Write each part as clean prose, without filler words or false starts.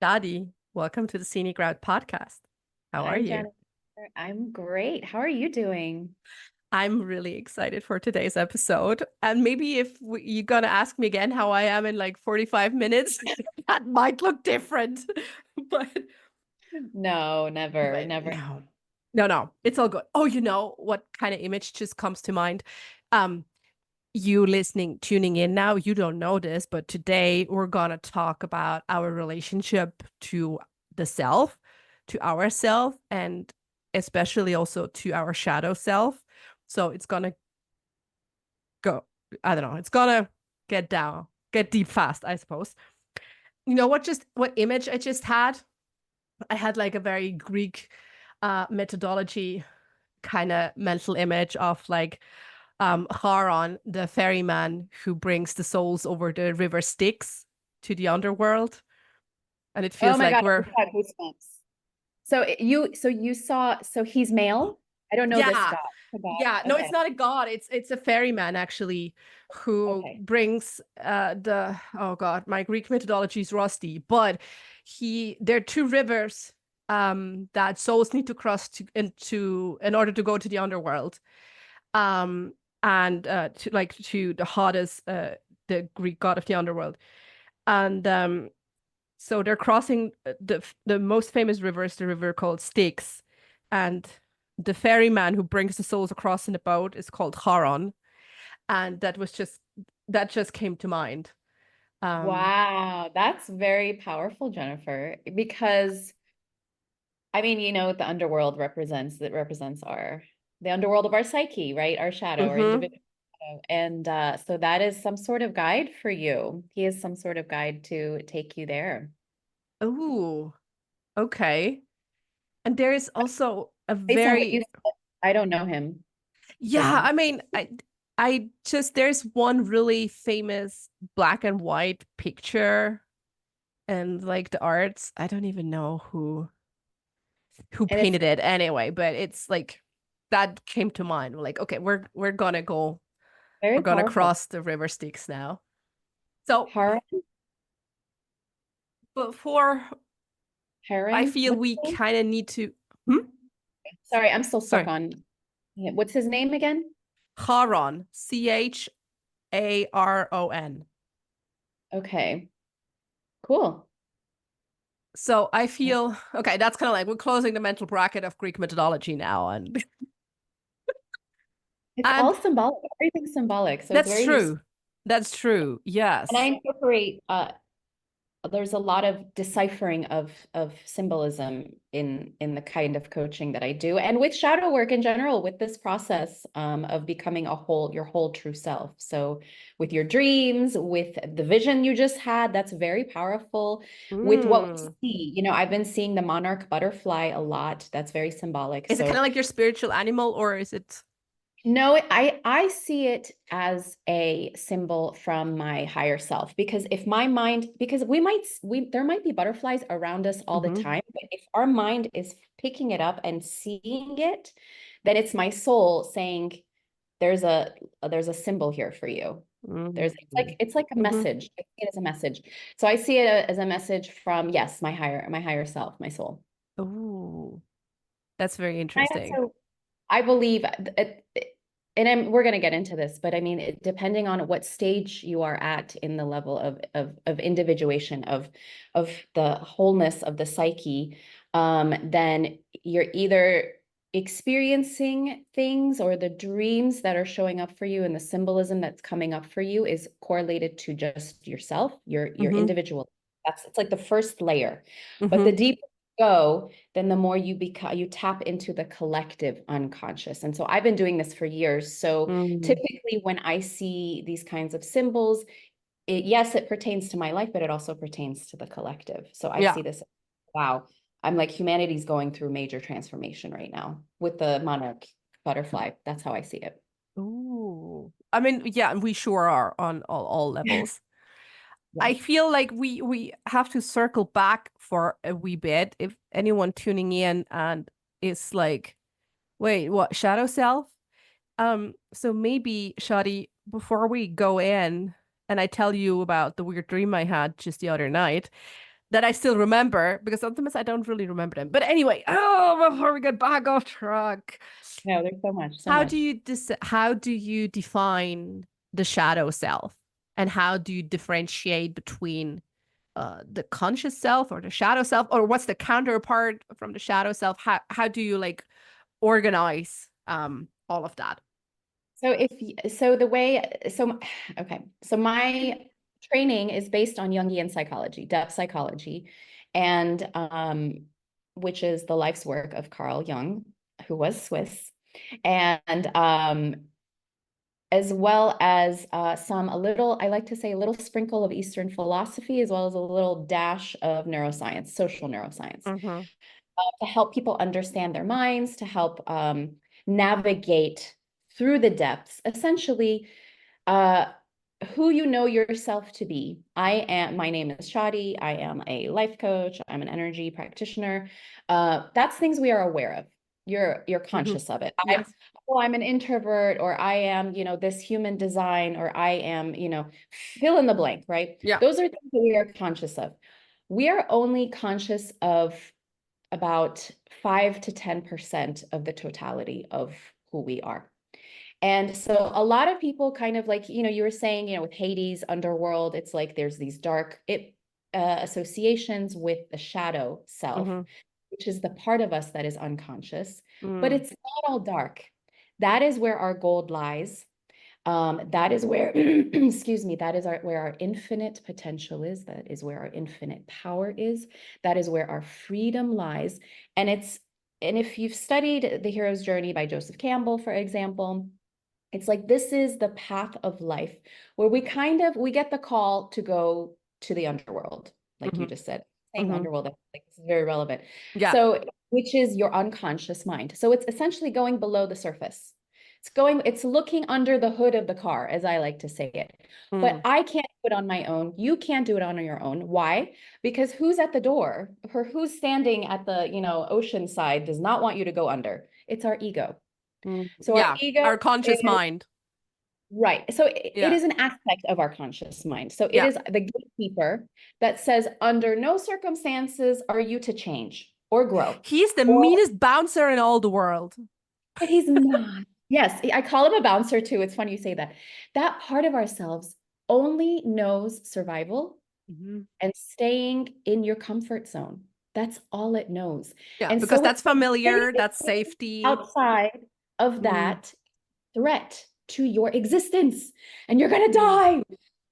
Shadi, welcome to the Scenic Route Podcast. How are Hi, you? Jennifer. I'm great. How are you doing? I'm really excited for today's episode. And maybe if you're going to ask me again how I am in like 45 minutes, that might look different. But, No, never, but never. no, it's all good. Oh, you know what kind of image just comes to mind? Um, you listening, tuning in now, you don't know this, but today we're going to talk about our relationship to the self, to ourself, and especially also to our shadow self. So it's going to go, I don't know, it's going to get deep fast, I suppose. You know what image I just had? I had like a very Greek methodology kind of mental image of like Charon, the ferryman who brings the souls over the river Styx to the underworld. And it Oh feels my like God, I we're, just got goosebumps. So he's male? I don't know this yeah, guy. The yeah. guy. No, Okay. it's not a god. It's a ferryman actually who Okay. brings oh God, my Greek mythology is rusty, but there are two rivers that souls need to cross in order to go to the underworld. Um and to the Hades, the Greek god of the underworld. And so they're crossing the most famous river is the river called Styx, and the ferryman who brings the souls across in the boat is called Charon, and that just came to mind. Um, Wow, that's very powerful, Jennifer, because I mean, what the underworld represents, that represents the underworld of our psyche, right? Our shadow, our mhm. individual shadow. And so that is some sort of guide for you. He is some sort of guide to take you there. Ooh, okay. And there is also a Based on what you very said, I don't know him yeah, personally. I mean, I just there's one really famous black and white picture and like the arts. I don't even know who And it's painted it anyway, but it's like that came to mind. We're like, okay, we're very gonna powerful. cross the river Styx now. So Har before I Heron, feel what's we his name? kind of need to hmm? Sorry, I'm still stuck Sorry. on what's his name again? Charon, Charon. Okay, cool. So I feel okay, that's kind of like we're closing the mental bracket of Greek mythology now, and It's all and symbolic. Everything's symbolic, so it's that's very useful. true. That's true. And I Yes. incorporate there's a lot of deciphering of symbolism in the kind of coaching that I do, and with shadow work in general, with this process of becoming your whole true self. So with your dreams, with the vision you just had, that's very powerful. With what we Mm. see, I've been seeing the monarch butterfly a lot. That's very symbolic. Is it kind So of like your spiritual animal, or is it? no, I see it as a symbol from my higher self, because if my mind, because we there might be butterflies around us all the Mhm. time, but if our mind is picking it up and seeing it, then it's my soul saying there's a symbol here for you. There's Mhm. it's like a Mhm. message. I see it as a message. So I see it as a message from, yes, my higher self, my soul. Oh, that's very I interesting. also I believe and we're going to get into this, but I mean, depending on what stage you are at in the level of individuation of the wholeness of the psyche, then you're either experiencing things, or the dreams that are showing up for you and the symbolism that's coming up for you is correlated to just yourself, your Mhm. individual. It's like the first layer, but the Mhm. deeper you go, then the more you tap into the collective unconscious. And so I've been doing this for years. So Mhm. typically when I see these kinds of symbols, yes, it pertains to my life, but it also pertains to the collective. So I Yeah. see this, wow, I'm like, humanity's going through major transformation right now with the monarch butterfly. That's how I see it. Ooh. I mean, yeah, we sure are on all levels. I Yes. feel like we have to circle back for a wee bit. If anyone tuning in and is like, wait, what, shadow self? So maybe, Shadi, before we go in and I tell you about the weird dream I had just the other night, that I still remember, because sometimes I don't really remember them. But anyway, before we get back off track, No, there's so much, so how much. do you how do you define the shadow self, and how do you differentiate between the conscious self or the shadow self, or what's the counterpart from the shadow self? How do you like organize all of that? So so the way, so, okay. So my training is based on Jungian psychology, depth psychology, and which is the life's work of Carl Jung, who was Swiss, and as well as a little, I like to say a little sprinkle of Eastern philosophy, as well as a little dash of neuroscience, social neuroscience, Mm-hmm. to help people understand their minds, to help navigate through the depths, essentially uh, who you know yourself to be. My name is Shadi. I am a life coach. I'm an energy practitioner. That's things we are aware of. You're Mm-hmm. conscious of it. Yes. I'm an introvert, or I am, this human design, or I am, fill in the blank, right? Yeah. Those are things that we are conscious of. We are only conscious of about 5 to 10% of the totality of who we are. And so a lot of people kind of like, you were saying, with Hades, underworld, it's like there's these dark associations with the shadow self, Mm-hmm. which is the part of us that is unconscious, but Mm. it's not all dark. That is where our gold lies. That is where, excuse me, that is where our infinite potential is. That is where our infinite power is. That is where our freedom lies. And if you've studied The Hero's Journey by Joseph Campbell, for example, it's like this is the path of life where we get the call to go to the underworld, like you Mm-hmm. just said. Saying Mm-hmm. underworld, I think this is very relevant. Yeah. So, which is your unconscious mind. So it's essentially going below the surface. It's looking under the hood of the car, as I like to say it. But Mm. I can't do it on my own. You can't do it on your own. Why? Because who's at the door, or who's standing at the, ocean side does not want you to go under. It's our ego. Mm. So our Yeah. ego Our conscious is mind. right. So it Yeah. is an aspect of our conscious mind. So it Yeah. is the gatekeeper that says, under no circumstances are you to change or grow. He's the Or, meanest bouncer in all the world. but he's not. Yes, I call him a bouncer too. It's funny you say that. That part of ourselves only knows survival Mm-hmm. and staying in your comfort zone. That's all it knows. Yeah, And because so that's familiar, anything that's safety. outside of Mm. that threat to your existence, and you're gonna Mm. die.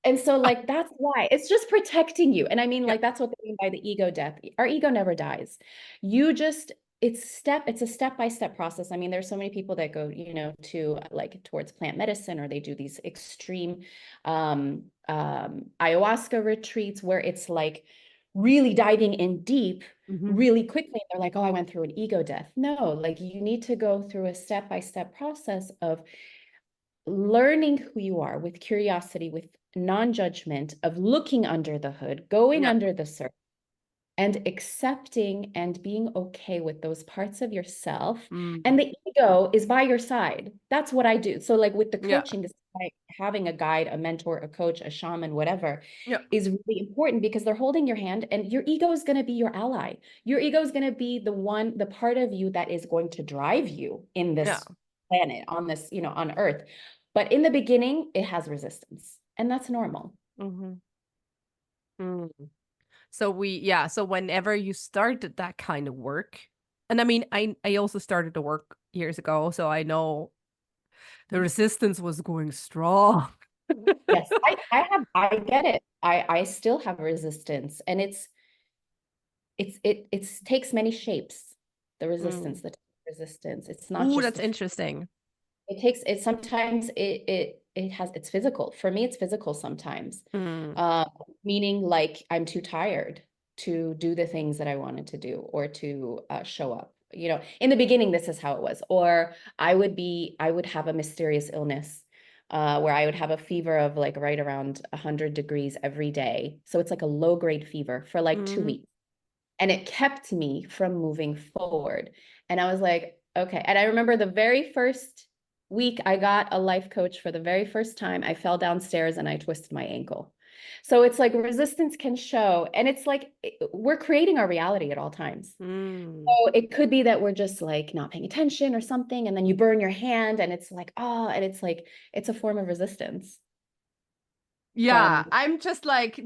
And so, Ah, like, that's why it's just protecting you. And I mean, yeah. like, that's what they mean by the ego death. Our ego never dies. You just, it's a step-by-step process. I mean, there's so many people that go, to like towards plant medicine, or they do these extreme ayahuasca retreats where it's like really diving in deep Mm-hmm. really quickly. They're like, oh, I went through an ego death. No, like you need to go through a step-by-step process of learning who you are with curiosity, with non-judgment, of looking under the hood, going Yeah. under the surface, and accepting and being okay with those parts of yourself. Mm. And the ego is by your side. That's what I do. So like with the Yeah. coaching, this like having a guide, a mentor, a coach, a shaman, whatever, Yeah. is really important, because they're holding your hand, and your ego is going to be your ally. Your ego is going to be the part of you that is going to drive you in Yeah. this planet, on this, on Earth. But in the beginning, it has resistance, and that's normal. Mm-hmm. Mm. So whenever you started that kind of work, and I mean, I also started to work years ago, so I know the resistance was going strong. Yes, I get it. I still have resistance, and it takes many shapes. The resistance, Mm. the resistance. It's not Ooh, just that's interesting. it takes it sometimes it's physical. For me, it's physical sometimes. Mm. Meaning like I'm too tired to do the things that I wanted to do, or to show up. In the beginning, this is how it was. Or I would have a mysterious illness, where I would have a fever of like right around 100 degrees every day. So it's like a low grade fever for like 2 weeks. And it kept me from moving forward. And I was like, okay. And I remember the very first week I got a life coach for the very first time, I fell downstairs and I twisted my ankle. So it's like resistance can show, and it's like we're creating our reality at all times. So it could be that we're just like not paying attention or something, and then you burn your hand and it's like, oh, and it's like, it's a form of resistance Yeah, from, I'm just like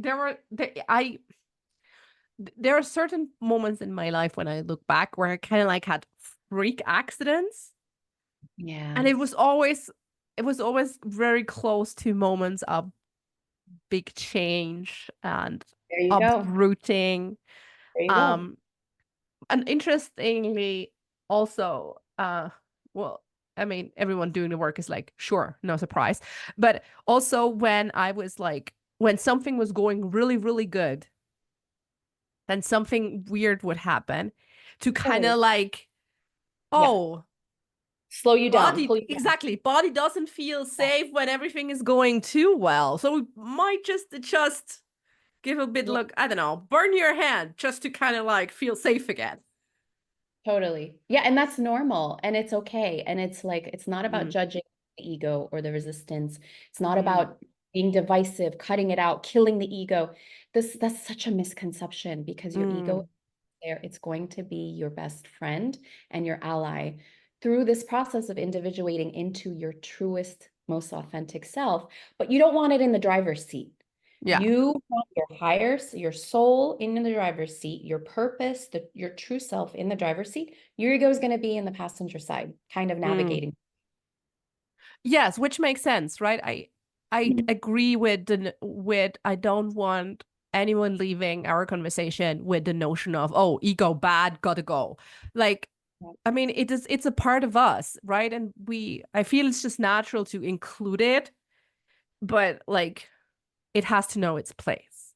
there are certain moments in my life when I look back where I kind of like had freak accidents, yeah, and it was always very close to moments of big change and there you go. uprooting. There you go. Um, and interestingly, also, well, I mean, everyone doing the work is like, sure, no surprise. But also when I was like, when something was going really, really good, then something weird would happen to kind of Totally. like, Yeah. oh, Slow you down, body, pull you down. exactly. Body doesn't feel Yeah. safe when everything is going too well. So we might just adjust, give a bit, Yeah, look, I don't know, burn your hand just to kind of like feel safe again. totally. Yeah, and that's normal and it's okay. And it's like, it's not about Mm, judging the ego or the resistance. It's not mm, about being divisive, cutting it out, killing the ego. That's such a misconception, because your ego mm. there, it's going to be your best friend and your ally through this process of individuating into your truest, most authentic self. But you don't want it in the driver's seat. Yeah. You want your soul in the driver's seat, your purpose, your true self in the driver's seat. Your ego is going to be in the passenger side, kind of Mm. navigating. Yes, which makes sense, right? I Mhm. agree with I don't want anyone leaving our conversation with the notion of, oh, ego bad, gotta go. Like, I mean, it's a part of us, right? And I feel it's just natural to include it, but like it has to know its place.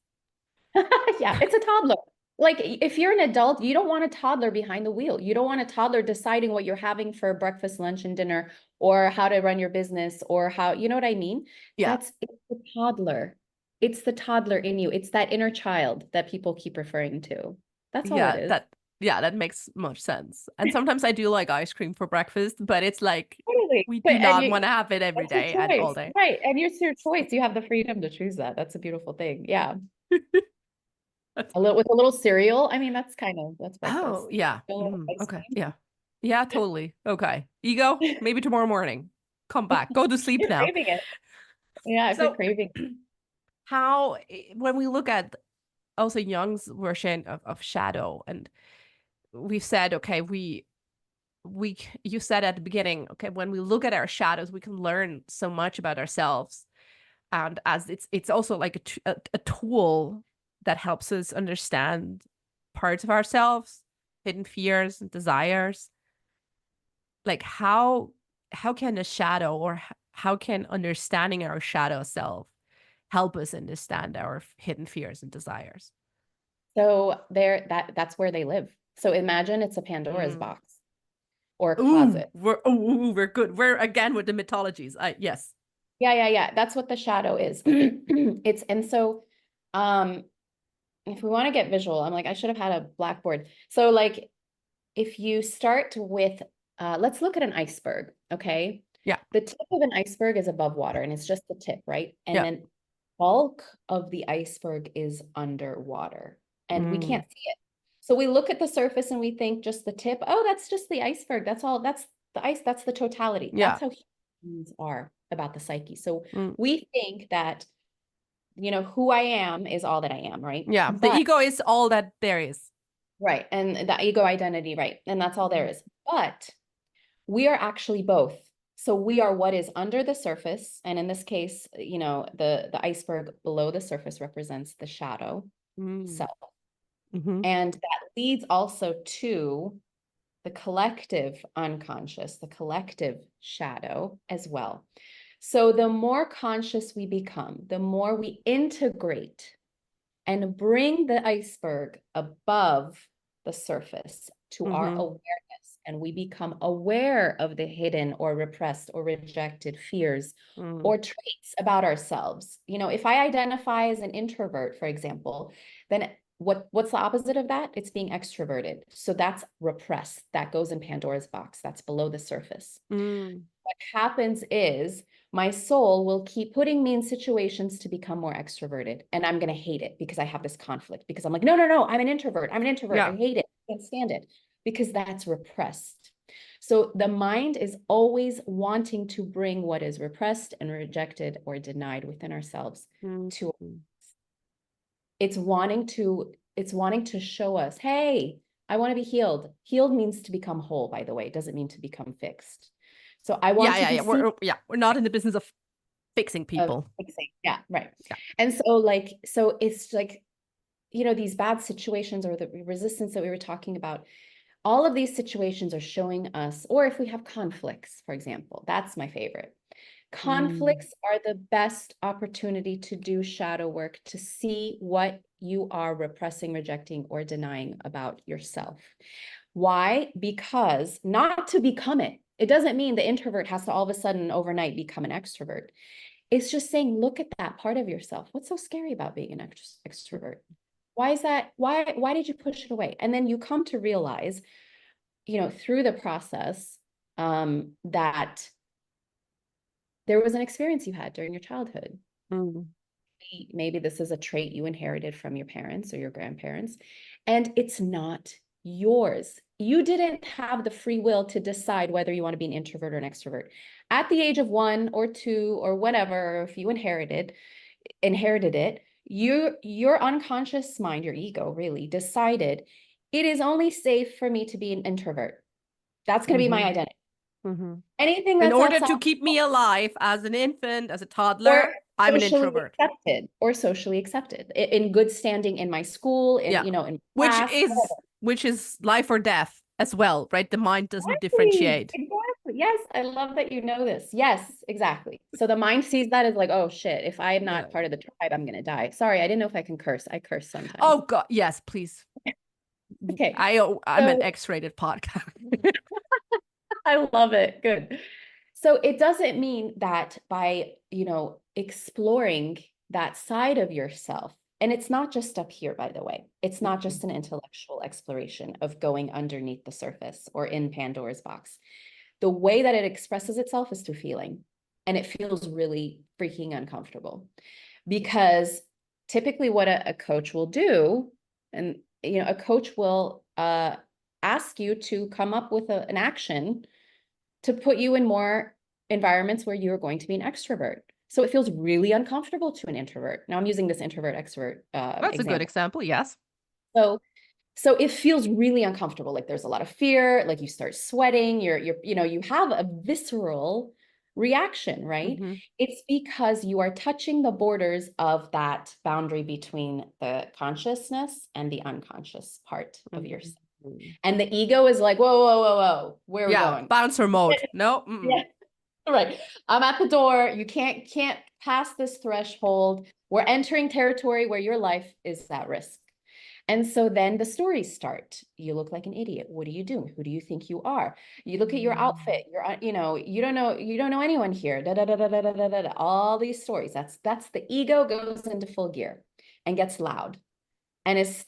Yeah, it's a toddler. Like if you're an adult, you don't want a toddler behind the wheel. You don't want a toddler deciding what you're having for breakfast, lunch, and dinner, or how to run your business, or how, you know what I mean? Yeah. It's the toddler. It's the toddler in you. It's that inner child that people keep referring to. That's all it Yeah, is. that makes much sense. And sometimes I do like ice cream for breakfast, but it's like Totally. we But do and not you, want to have it every that's your day and all choice. day. Right. And it's your choice. You have the freedom to choose that. That's a beautiful thing. Yeah. That's A little with a little cereal. I mean, that's Oh, breakfast. yeah. A little ice Okay. Yeah. Yeah, totally. Okay. Ego, cream. maybe tomorrow morning. Come back. Go to sleep You're now. craving it. Yeah, if you're So, craving. when we look at also Jung's version of shadow, and we've said, okay, you said at the beginning, okay, when we look at our shadows, we can learn so much about ourselves. And as it's also like a tool that helps us understand parts of ourselves, hidden fears and desires. Like how can a shadow, or how can understanding our shadow self help us understand our hidden fears and desires? So that's where they live. So imagine it's a Pandora's Mm. box or a closet. We're good. We're again with the mythologies. Yes. Yeah, yeah, yeah. That's what the shadow is. It's and so um if we want to get visual, I'm like, I should have had a blackboard. So like if you start with let's look at an iceberg, okay? Yeah. The tip of an iceberg is above water and it's just the tip, right? And Yeah. then bulk of the iceberg is underwater and we Mm. can't see it. So we look at the surface and we think just the tip, oh, that's just the iceberg. That's all, that's the ice, that's the totality. Yeah. That's how humans are about the psyche. So Mm. we think that, who I am is all that I am, right? Yeah. The But ego is all that there is. right, and the ego identity, right? And that's all there Mhm. is. But we are actually both. So we are what is under the surface, and in this case, the iceberg below the surface represents the shadow Mm. self. Mm-hmm. And that leads also to the collective unconscious, the collective shadow as well. So the more conscious we become, the more we integrate and bring the iceberg above the surface to our Mm-hmm. awareness, and we become aware of the hidden or repressed or rejected fears Mm. or traits about ourselves. If I identify as an introvert, for example, then what's the opposite of that? It's being extroverted. So that's repressed. That goes in Pandora's box. That's below the surface. Mm. What happens is my soul will keep putting me in situations to become more extroverted. And I'm going to hate it because I have this conflict, because I'm like, no, no, no, I'm an introvert. I'm an introvert. Yeah. I hate it. I can't stand it, because that's repressed. So the mind is always wanting to bring what is repressed and rejected or denied within ourselves to, it's wanting to show us, hey, I want to be healed. Healed means to become whole, by the way. It doesn't mean to become fixed. So I want to be yeah. We're not in the business of fixing people. fixing. Yeah, right. Yeah. And so it's like, these bad situations or the resistance that we were talking about, all of these situations are showing us, or if we have conflicts, for example, that's my favorite. Conflicts are the best opportunity to do shadow work, to see what you are repressing, rejecting, or denying about yourself. Why? Because not to become it. It doesn't mean the introvert has to all of a sudden overnight become an extrovert. It's just saying, look at that part of yourself. What's so scary about being an extrovert? Why is that? Why did you push it away? And then you come to realize, through the process, that there was an experience you had during your childhood. Maybe this is a trait you inherited from your parents or your grandparents, and it's not yours. You didn't have the free will to decide whether you want to be an introvert or an extrovert. At the age of 1 or 2 or whatever, if you inherited it, your unconscious mind, your ego really decided it is only safe for me to be an introvert. That's going to be my identity. Anything that's in order outside, to keep me alive as an infant, as a toddler, I'm an introvert. Socially accepted in good standing in my school, in class, which is life or death as well, right? The mind doesn't differentiate. Exactly. Yes, I love that you know this. Yes, exactly. So the mind sees that as like, oh shit, if I'm not part of the tribe, I'm gonna die. Sorry, I didn't know if I can curse. I curse sometimes. Oh God, yes, please. Okay. I'm an X-rated podcast. I love it. Good. So it doesn't mean that by, exploring that side of yourself, and it's not just up here, by the way, it's not just an intellectual exploration of going underneath the surface or in Pandora's box. The way that it expresses itself is through feeling, and it feels really freaking uncomfortable, because typically what a coach will do, and, a coach will ask you to come up with an action to put you in more environments where you're going to be an extrovert. So it feels really uncomfortable to an introvert. Now I'm using this introvert extrovert That's a good example, yes. So it feels really uncomfortable. Like there's a lot of fear, like you start sweating, you have a visceral reaction, right? It's because you are touching the borders of that boundary between the consciousness and the unconscious part of yourself. And the ego is like, whoa, whoa, whoa, whoa, where are we going? Bouncer mode. No. Yeah. Right. I'm at the door. You can't pass this threshold. We're entering territory where your life is at risk. And so then the stories start. You look like an idiot. What are you doing? Who do you think you are? You look at your outfit. You don't know anyone here. Da, da, da, da, da, da, da, da. All these stories. That's the ego goes into full gear and gets loud and is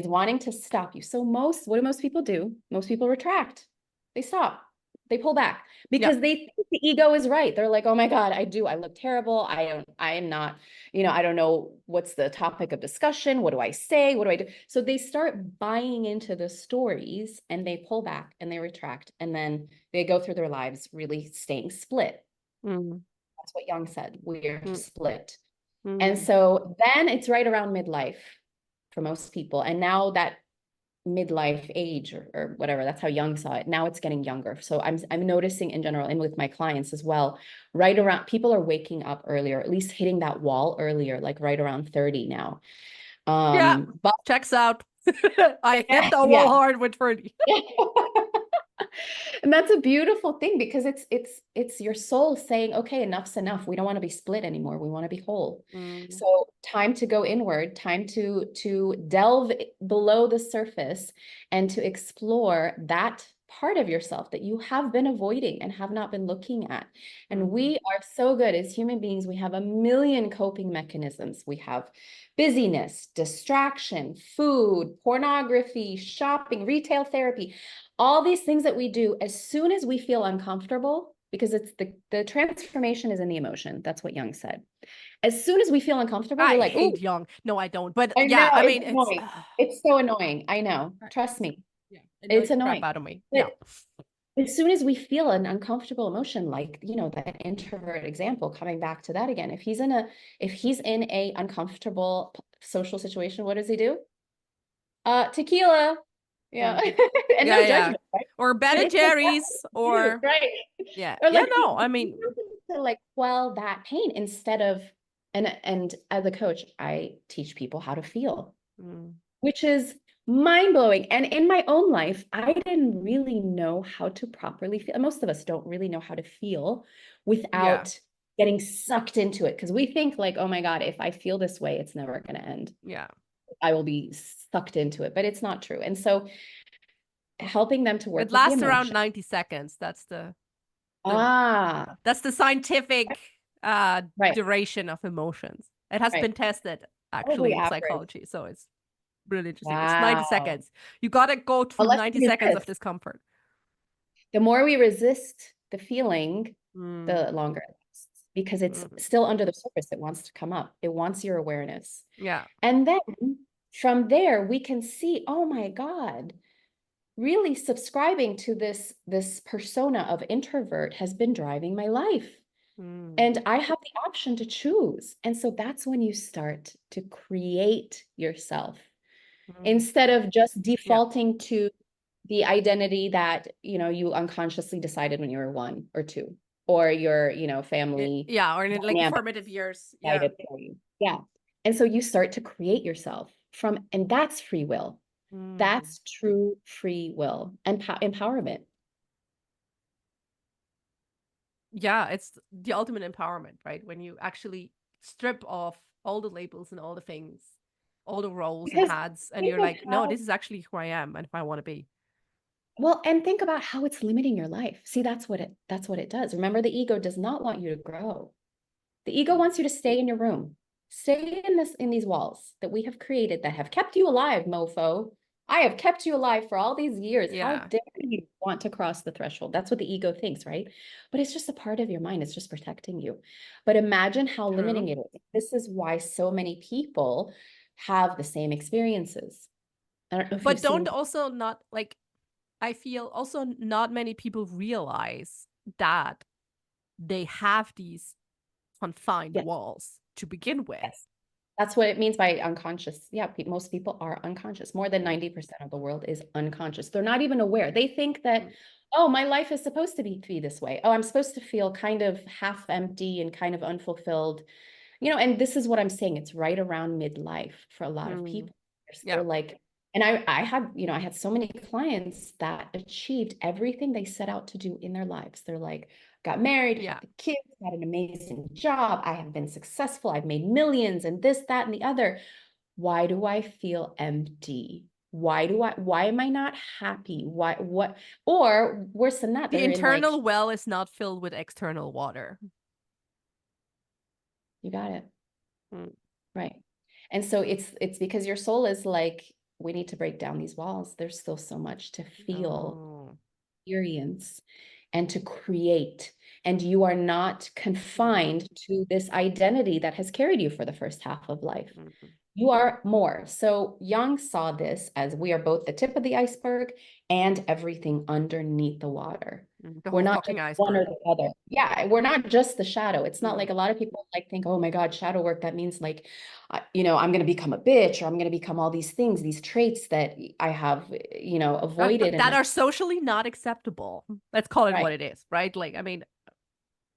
wanting to stop you. So what do most people do? Most people retract. They stop. They pull back because they think the ego is right. They're like, oh my God, I look terrible. I am not, I don't know what's the topic of discussion. What do I say? What do I do? So they start buying into the stories and they pull back and they retract. And then they go through their lives really staying split. That's what Jung said. We're split. And so then it's right around midlife for most people. And now that midlife age or whatever, that's how Jung saw it. Now it's getting younger. So I'm noticing in general, and with my clients as well, right around, people are waking up earlier, at least hitting that wall earlier, like right around 30 now. But checks out. I hit the wall hard with 30. And that's a beautiful thing, because it's your soul saying, okay, enough's enough. We don't want to be split anymore. We want to be whole. So time to go inward, time to delve below the surface and to explore that part of yourself that you have been avoiding and have not been looking at. And we are so good as human beings. We have a million coping mechanisms. We have busyness, distraction, food, pornography, shopping, retail therapy, all these things that we do. As soon as we feel uncomfortable, because it's the transformation is in the emotion. That's what Jung said. As soon as we feel uncomfortable, we're I like, hate "Ooh, Young. No, I don't. But I yeah, know I it's mean, it's annoying. It's so annoying. I know. Trust me, yeah, it annoys it's the crap annoying." out of me. Yeah. But as soon as we feel an uncomfortable emotion, like, you know, that introvert example, coming back to that again, if he's in a uncomfortable social situation, what does he do? Tequila. Yeah. Mm. And Yeah, no yeah. judgment, right? Or But Ben and it's like that's Jerry's, what we do, or right? yeah, Or yeah. like No, I mean, to like quell that pain instead of, and as a coach, I teach people how to feel, mm, which is mind-blowing. And in my own life, I didn't really know how to properly feel. Most of us don't really know how to feel yeah, without getting sucked into it, because we think like, oh my God, if I feel this way, it's never going to end. yeah. I will be sucked into it, but it's not true. And so helping them to It work with the lasts around emotion. 90 seconds. The Ah, that's the scientific right, duration of emotions. It has right. been tested Probably actually in average. psychology, so it's really interesting. It's 90 Wow. seconds. You gotta go But through let's 90 seconds of resist. discomfort. The more we resist the feeling, Mm, the longer it lasts, because it's mm, still under the surface. It wants to come up. It wants your awareness. yeah. And then from there, we can see, oh my God, really subscribing to this persona of introvert has been driving my life. Mm, And I have the option to choose. And so that's when you start to create yourself mm. instead of just Yeah. defaulting to the identity that, you know, you unconsciously decided when you were 1 or 2, or your, you know, family Yeah, or in like dynamic formative years. Yeah. decided for you. Yeah. And so you start to create yourself from, and that's free will. Mm. That's true free will and empowerment. Yeah, it's the ultimate empowerment, right? When you actually strip off all the labels and all the things, all the roles and Because hats, and think you're of like, no, how, this is actually who I am and who I want to be. well, and think about how it's limiting your life. See, that's what it does. Remember, the ego does not want you to grow. The ego Mm. wants you to stay in your room. Stay in these walls that we have created that have kept you alive, mofo. I have kept you alive for all these years. How Yeah. dare you want to cross the threshold? That's what the ego thinks, right? But it's just a part of your mind. It's just protecting you. But imagine how limiting True. it is. This is why so many people have the same experiences. I don't know if you've But don't seen. also not like, I feel also not many people realize that they have these confined Yeah, walls to begin with. yes. That's what it means by unconscious. Yeah, most people are unconscious. More than Mm, 90% of the world is unconscious. They're not even aware. They think that, mm, oh, my life is supposed to be this way. Oh, I'm supposed to feel kind of half empty and kind of unfulfilled. You know, and this is what I'm saying. It's right around midlife for a lot of mm. people. Yeah. They're like, and I had, you know, I had so many clients that achieved everything they set out to do in their lives. They're like, got married, had Yeah. the kids, had an amazing job. I have been successful. I've made millions and this, that, and the other. Why do I feel empty? Why am I not happy? What, or worse than that, The they're in like, internal well is not filled with external water. you got it. Mm. Right. And so it's because your soul is like, we need to break down these walls. There's still so much to feel, Oh. experience, and to create. And you are not Mm, confined to this identity that has carried you for the first half of life. mm, You are more. So Jung saw this as we are both the tip of the iceberg and everything underneath the water. the We're whole not just fucking one or iceberg. the other. Yeah, we're not just the shadow. It's not Mm. like a lot of people like think, oh my God, shadow work, that means like, you know, I'm going to become a bitch, or I'm going to become all these things, these traits that I have, you know, avoided in That my, are socially not acceptable. Let's call it what right, it is, right? Like, I mean,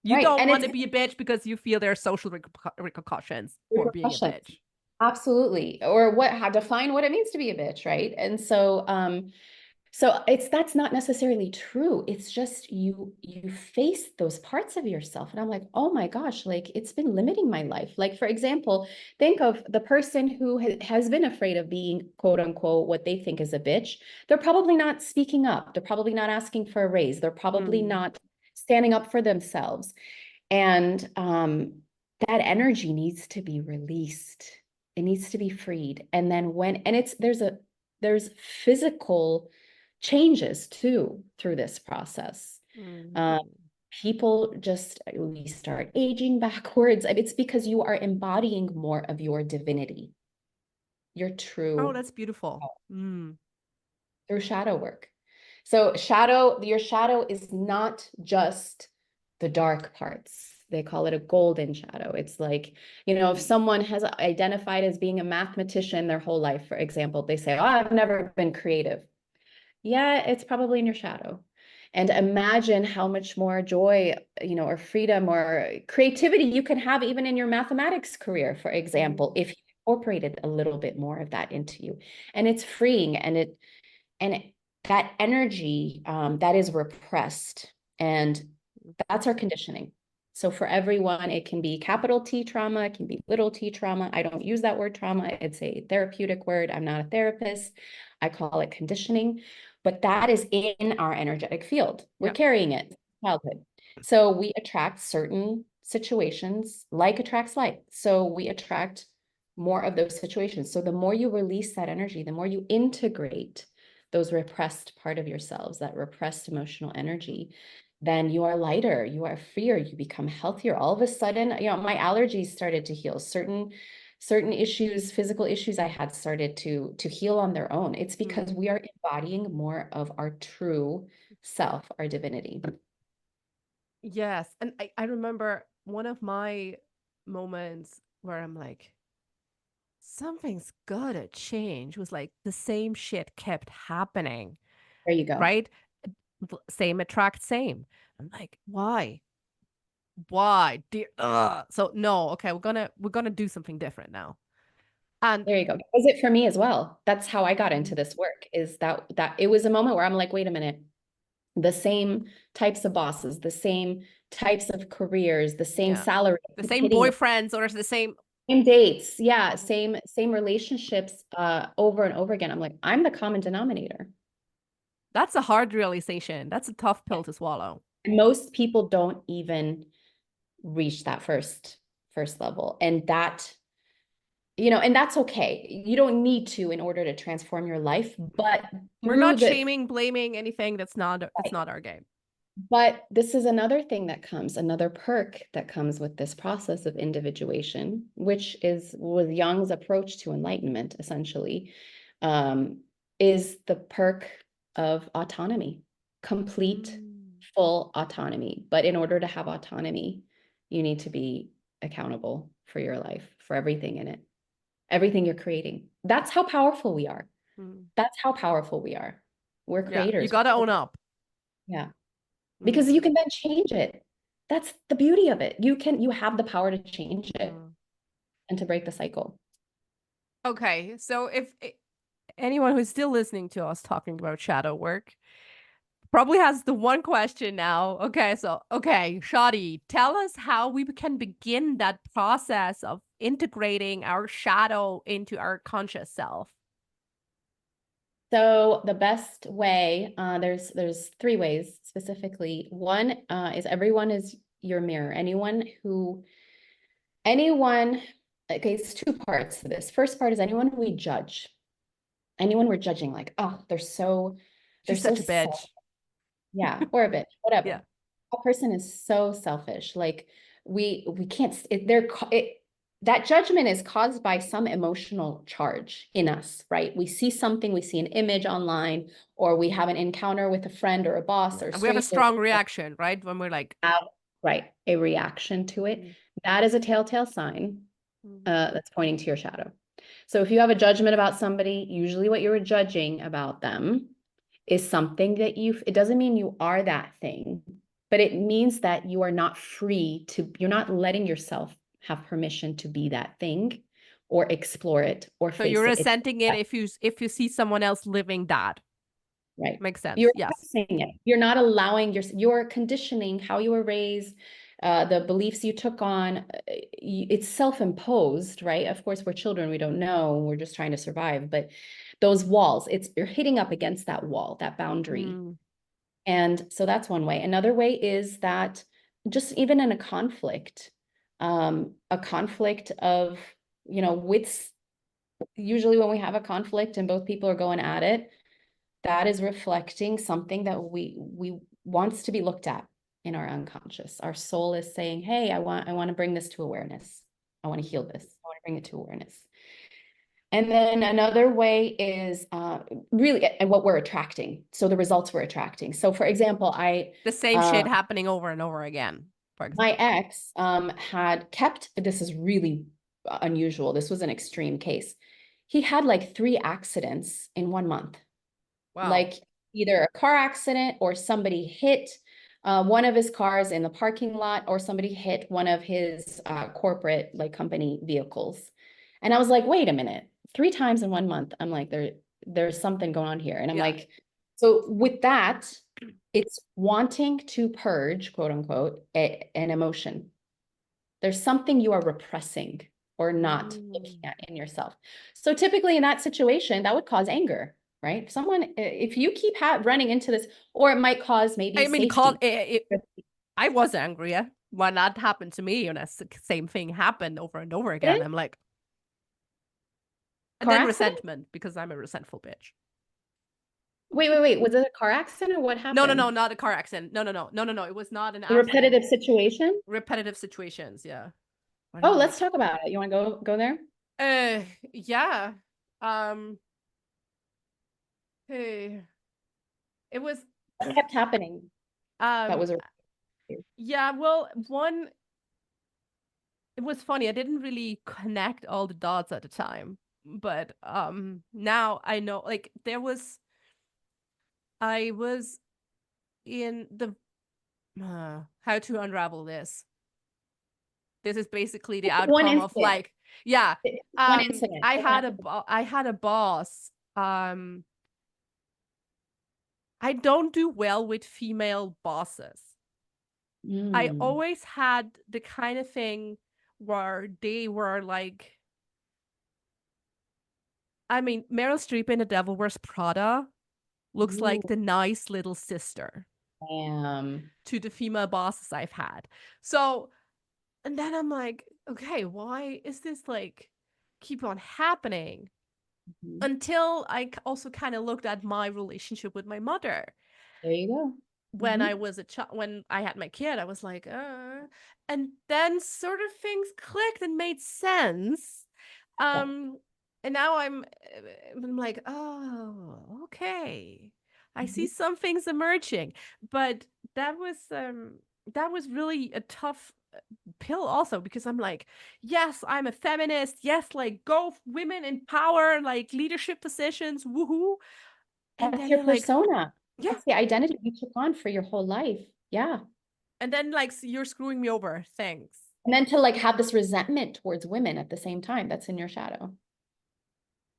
you right. don't And want it's to be a bitch because you feel there are social repercussions for being a repercussions. bitch. Absolutely. Or what, how define what it means to be a bitch, right? And so, so that's not necessarily true. It's just you face those parts of yourself. And I'm like, oh my gosh, like it's been limiting my life. Like, for example, think of the person who has been afraid of being quote unquote what they think is a bitch. They're probably not speaking up. They're probably not asking for a raise. They're probably Mm. not standing up for themselves. And that energy needs to be released. It needs to be freed. And then and there's physical changes too through this process. Mm. Um, people just, we start aging backwards. It's because you are embodying more of your divinity, your Oh, true that's beautiful. Mm. through shadow work. So your shadow is not just the dark parts. They call it a golden shadow. It's like, if someone has identified as being a mathematician their whole life, for example, they say, oh, I've never been creative. Yeah, it's probably in your shadow. And imagine how much more joy, or freedom or creativity you can have even in your mathematics career, for example, if you incorporated a little bit more of that into you. And it's freeing, and that energy that is repressed, and that's our conditioning. So for everyone, it can be capital T trauma, it can be little t trauma. I don't use that word trauma. It's a therapeutic word. I'm not a therapist. I call it conditioning, but that is in our energetic field. We're carrying it from childhood. So we attract certain situations, like attracts like. So we attract more of those situations. So the more you release that energy, the more you integrate those repressed part of yourselves, that repressed emotional energy, then you are lighter, you are freer, you become healthier. All of a sudden, my allergies started to heal. Certain issues, physical issues I had started to heal on their own. It's because we are embodying more of our true self, our divinity. Yes. And I remember one of my moments where I'm like, something's gotta change was like the same shit kept happening, There you go. right? Same attract same. I'm like, why? Why? Dear, so no, okay, we're gonna do something different now. And There you go. That was it for me as well. That's how I got into this work, is that it was a moment where I'm like, wait a minute, the same types of bosses, the same types of careers, the same yeah, salary, the same hitting boyfriends or the same. same dates. Yeah, same relationships over and over again. I'm like, I'm the common denominator. That's a hard realization. That's a tough pill to swallow. Most people don't even reach that first level. And that, and that's okay. You don't need to in order to transform your life, but We're through not the shaming, blaming anything. That's not our game. But this is another thing that comes, another perk that comes with this process of individuation, which was Jung's approach to enlightenment, essentially, um, is the perk of autonomy, complete, full autonomy. But in order to have autonomy, you need to be accountable for your life, for everything in it, everything you're creating. That's how powerful we are. That's how powerful we are. We're Yeah, you creators. gotta own up. Yeah. Because you can then change it. That's the beauty of it. You have the power to change it and to break the cycle. Okay, so if anyone who's still listening to us talking about shadow work probably has the one question now. Okay, Shadi, tell us how we can begin that process of integrating our shadow into our conscious self. So the best way, there's three ways specifically. One is everyone is your mirror. Okay, it's two parts to this. First part is anyone who we judge. Anyone we're judging, like, oh, they're so She's such a bitch. yeah, or a bitch, whatever. Yeah. A person is so selfish. Like we can't. That judgment is caused by some emotional charge in us, right? We see something, we see an image online, or we have an encounter with a friend or a boss or a And we have a stranger. strong reaction, right? When we're like, Right, a reaction to it. That is a telltale sign that's pointing to your shadow. So if you have a judgment about somebody, usually what you're judging about them is something that it doesn't mean you are that thing, but it means that you are not you're not letting yourself have permission to be that thing or explore it or so face you're it. resenting it if you see someone else living that. Right. Makes sense. You're Yes. saying it. You're not allowing your conditioning, how you were raised, the beliefs you took on, it's self-imposed, right? Of course, we're children, we don't know, we're just trying to survive, but those walls, you're hitting up against that wall, that boundary. And so that's one way. Another way is that just even in a conflict of, with usually when we have a conflict and both people are going at it, that is reflecting something that we wants to be looked at in our unconscious. Our soul is saying, hey, I want to bring this to awareness. I want to heal this. I want to bring it to awareness. And then another way is really what we're attracting. So the results we're attracting. So for example, the same shit happening over and over again. For example. My ex had kept, this is really unusual. This was an extreme case. He had like 3 accidents in 1 month. Wow. Like either a car accident or somebody hit one of his cars in the parking lot, or somebody hit one of his corporate like company vehicles. And I was like, wait a minute, 3 times in 1 month. I'm like, there's something going on here. And I'm like, so with that, it's wanting to purge, quote unquote, an emotion. There's something you are repressing or not looking at in yourself. So typically in that situation, that would cause anger, right? If you keep running into this, or it might cause maybe safety. I was angry when that happened to me, and the same thing happened over and over again. I'm like, and then resentment, because I'm a resentful bitch. Wait. Was it a car accident or what happened? No, not a car accident. No. It was not an accident. Repetitive situation? Repetitive situations, yeah. Oh, let's talk about it. You want to go there? Yeah. Hey, it was. What kept happening? That was yeah. Well, it was funny. I didn't really connect all the dots at the time, but now I know. Like I was in the how to unravel this. This is basically the outcome of like, yeah. One incident. I had a boss. I don't do well with female bosses. I always had the kind of thing where they were like, I mean, Meryl Streep in The Devil Wears Prada looks like the nice little sister to the female bosses I've had. So, and then I'm like, okay, why is this like keep on happening? Until I also kind of looked at my relationship with my mother. There you go. When I was a child, when I had my kid, I was like, and then sort of things clicked and made sense. And now I'm like, oh, okay. I see some things emerging. But that was really a tough pill also, because I'm like, yes, I'm a feminist. Yes, like go women in power, like leadership positions, woohoo. And that's your persona. That's the identity you took on for your whole life. Yeah. And then like, you're screwing me over. Thanks. And then to like have this resentment towards women at the same time, that's in your shadow.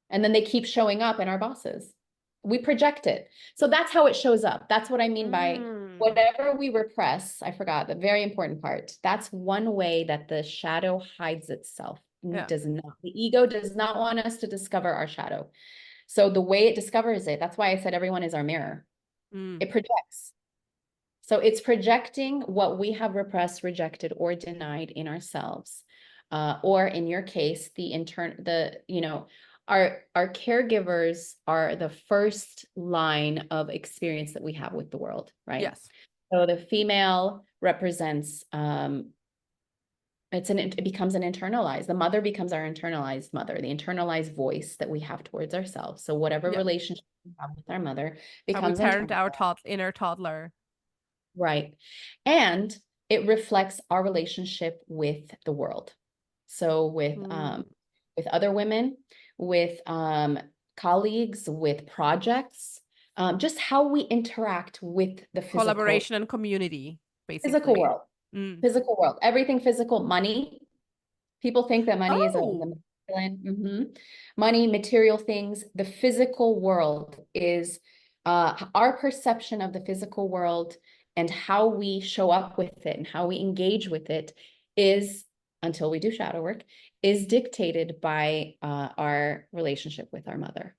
And then they keep showing up in our bosses. We project it. So that's how it shows up. That's what I mean by whatever we repress. I forgot the very important part. That's one way that the shadow hides itself. Does not. The ego does not want us to discover our shadow. So the way it discovers it, that's why I said everyone is our mirror. It projects. So it's projecting what we have repressed, rejected, or denied in ourselves. Or in your case, our caregivers are the first line of experience that we have with the world, right? Yes. So the female represents, it becomes an internalized, the mother becomes our internalized mother, the internalized voice that we have towards ourselves. So whatever relationship we have with our mother becomes our inner toddler. Right. And it reflects our relationship with the world. So with other women, with colleagues, with projects, just how we interact with the physical. Collaboration and community, basically. Physical world. Physical world. Everything physical. Money. People think that money is money, material things. The physical world is our perception of the physical world, and how we show up with it and how we engage with it is, until we do shadow work, is dictated by our relationship with our mother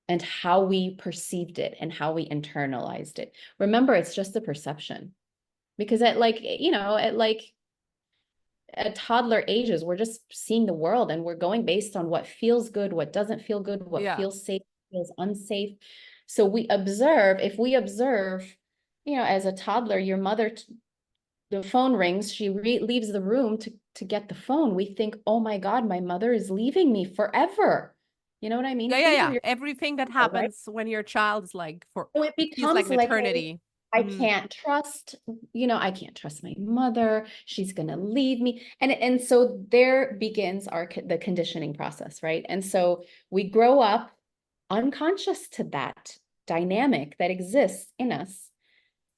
and how we perceived it and how we internalized it. Remember, it's just a perception, because at toddler ages, we're just seeing the world and we're going based on what feels good, what doesn't feel good, what feels safe, feels unsafe. So if we observe as a toddler, your mother, the phone rings, she leaves the room to get the phone. We think, oh my God, my mother is leaving me forever. You know what I mean? Yeah, yeah, Think of yeah. your, Everything that right? happens when you're a child is like So it it feels like becomes an like eternity. I can't trust, I can't trust my mother. She's gonna leave me. And so there begins the conditioning process, right? And so we grow up unconscious to that dynamic that exists in us,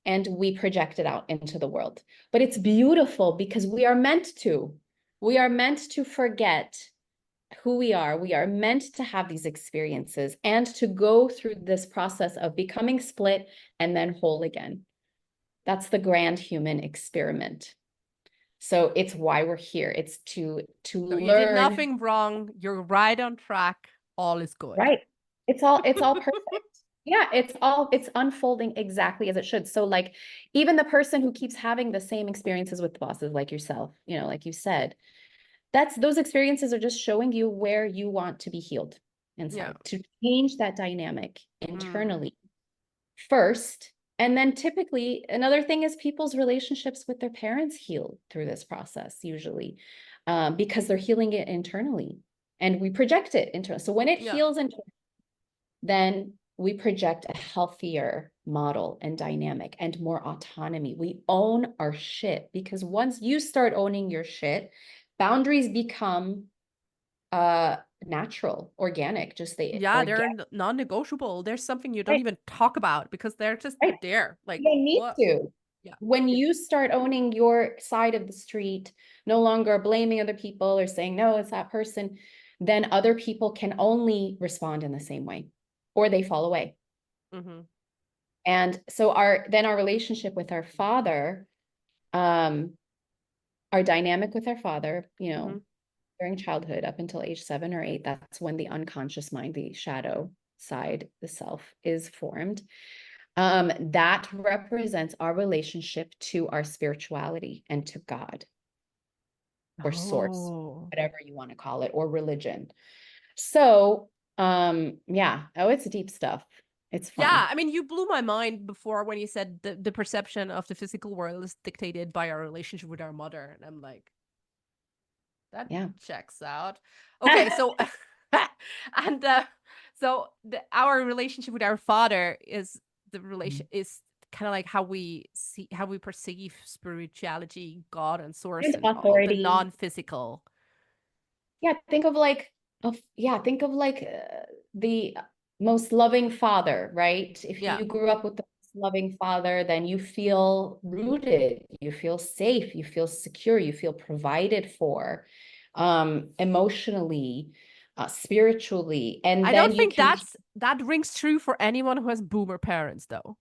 and we project it out into the world. But it's beautiful because we are meant to. We are meant to forget who we are. We are meant to have these experiences and to go through this process of becoming split and then whole again. That's the grand human experiment. So it's why we're here. It's to So you did learn. nothing wrong. You're right on track. All is good. Right. It's all perfect. Yeah, it's unfolding exactly as it should. So like even the person who keeps having the same experiences with the bosses like yourself, like you said, those experiences are just showing you where you want to be healed Yeah. inside, to change that dynamic Mm. internally first. And then typically another thing is people's relationships with their parents heal through this process usually, because they're healing it internally and we project it internally. So when it Yeah. heals internally, then we project a healthier model and dynamic and more autonomy. We own our shit, because once you start owning your shit, boundaries become natural, organic, just Yeah, they're organic, non-negotiable. There's something you don't right? even talk about because they're just Right. there. Like, You don't need what? to. Yeah. When you start owning your side of the street, no longer blaming other people or saying, no, it's that person, then other people can only respond in the same way or they fall away. Mm-hmm. And so our relationship with our father, our dynamic with our father, Mm-hmm. during childhood up until age 7 or 8, that's when the unconscious mind, the shadow side, the self is formed. That represents our relationship to our spirituality and to God or source, Oh. whatever you want to call it, or religion. So, yeah, oh, it's deep stuff. It's fun. Yeah, I mean, you blew my mind before when you said the perception of the physical world is dictated by our relationship with our mother. And I'm like, that Yeah. checks out. Okay, so and our relationship with our father is the relation is kind of like how we perceive spirituality, God and source And and all the authority. non-physical. Yeah, think of like the most loving father, right? If Yeah. you grew up with the most loving father, then you feel rooted, you feel safe, you feel secure, you feel provided for, emotionally, spiritually, and I don't then you think can. that rings true for anyone who has boomer parents though.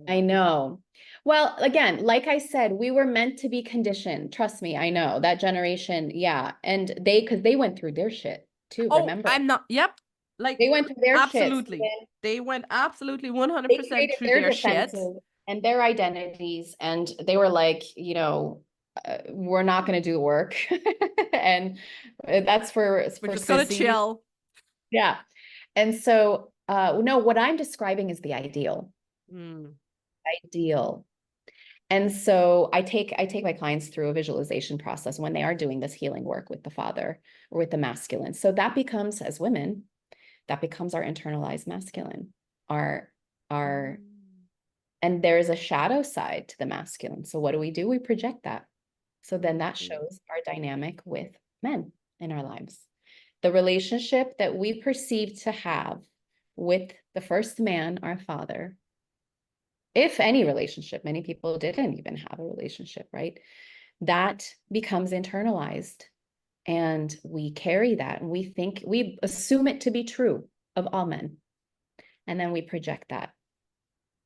I know. Well, again, like I said, we were meant to be conditioned. Trust me, I know that generation. Yeah. And because they went through their shit too, Oh, remember? I'm not. Yep. Like, They went through their shit. So absolutely. then They went absolutely they 100% created through their their shit. defenses and their identities. And they were like, we're not going to do the work. And that's We're for just gonna sissies. chill. Yeah. And so, no, what I'm describing is the ideal. Mm. Ideal. And so I take my clients through a visualization process when they are doing this healing work with the father or with the masculine. So that becomes, as women, that becomes our internalized masculine, our our Mm. and there's a shadow side to the masculine. So what do? We project that. So then that Mm. shows our dynamic with men in our lives. The relationship that we perceive to have with the first man, our father, if any relationship, many people didn't even have a relationship, right? That becomes internalized. And we carry that and we assume it to be true of all men. And then we project that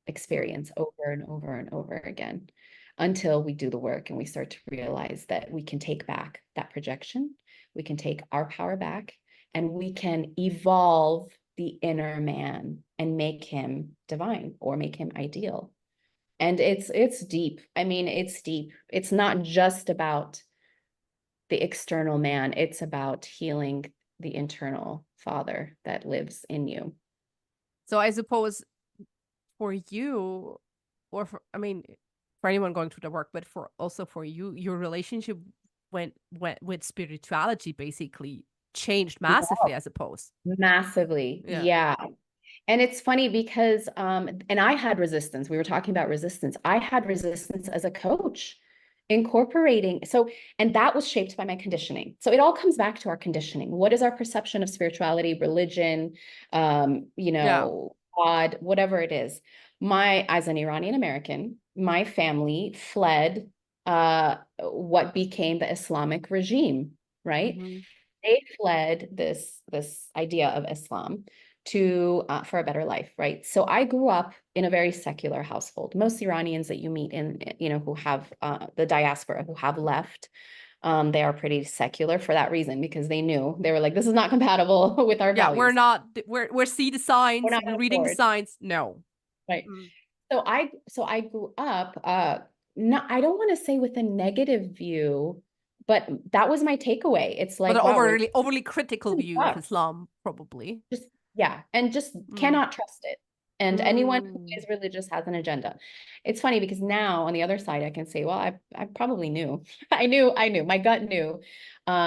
experience over and over and over again until we do the work and we start to realize that we can take back that projection. We can take our power back and we can evolve the inner man and make him divine or make him ideal. And it's deep. I mean, it's deep. It's not just about the external man, it's about healing the internal father that lives in you. So I suppose for you, or for, I mean, for anyone going through the work, but for also for you, your relationship went with spirituality basically changed massively, I suppose. Massively. Yeah. Yeah. And it's funny because, and I had resistance. We were talking about resistance. I had resistance as a coach, incorporating. So, and that was shaped by my conditioning. So it all comes back to our conditioning. What is our perception of spirituality, religion, Yeah. God, whatever it is. As an Iranian American, my family fled what became the Islamic regime, right? Hmm. They fled this idea of Islam to for a better life, right? So I grew up in a very secular household. Most Iranians that you meet in, who have the diaspora who have left, they are pretty secular for that reason, because they were like, this is not compatible with our Yeah, we're values. not we're see the We're signs, not we're on reading the board, signs. No. right? Mm. So I grew up, not, I don't want to say with a negative view, but that was my takeaway. It's But like, an wow, overly critical view of religion Islam, probably. just yeah, and just Mm. cannot trust it. And anyone who Mm. is religious has an agenda. It's funny because now on the other side I can say, well, I probably knew. I knew my gut knew,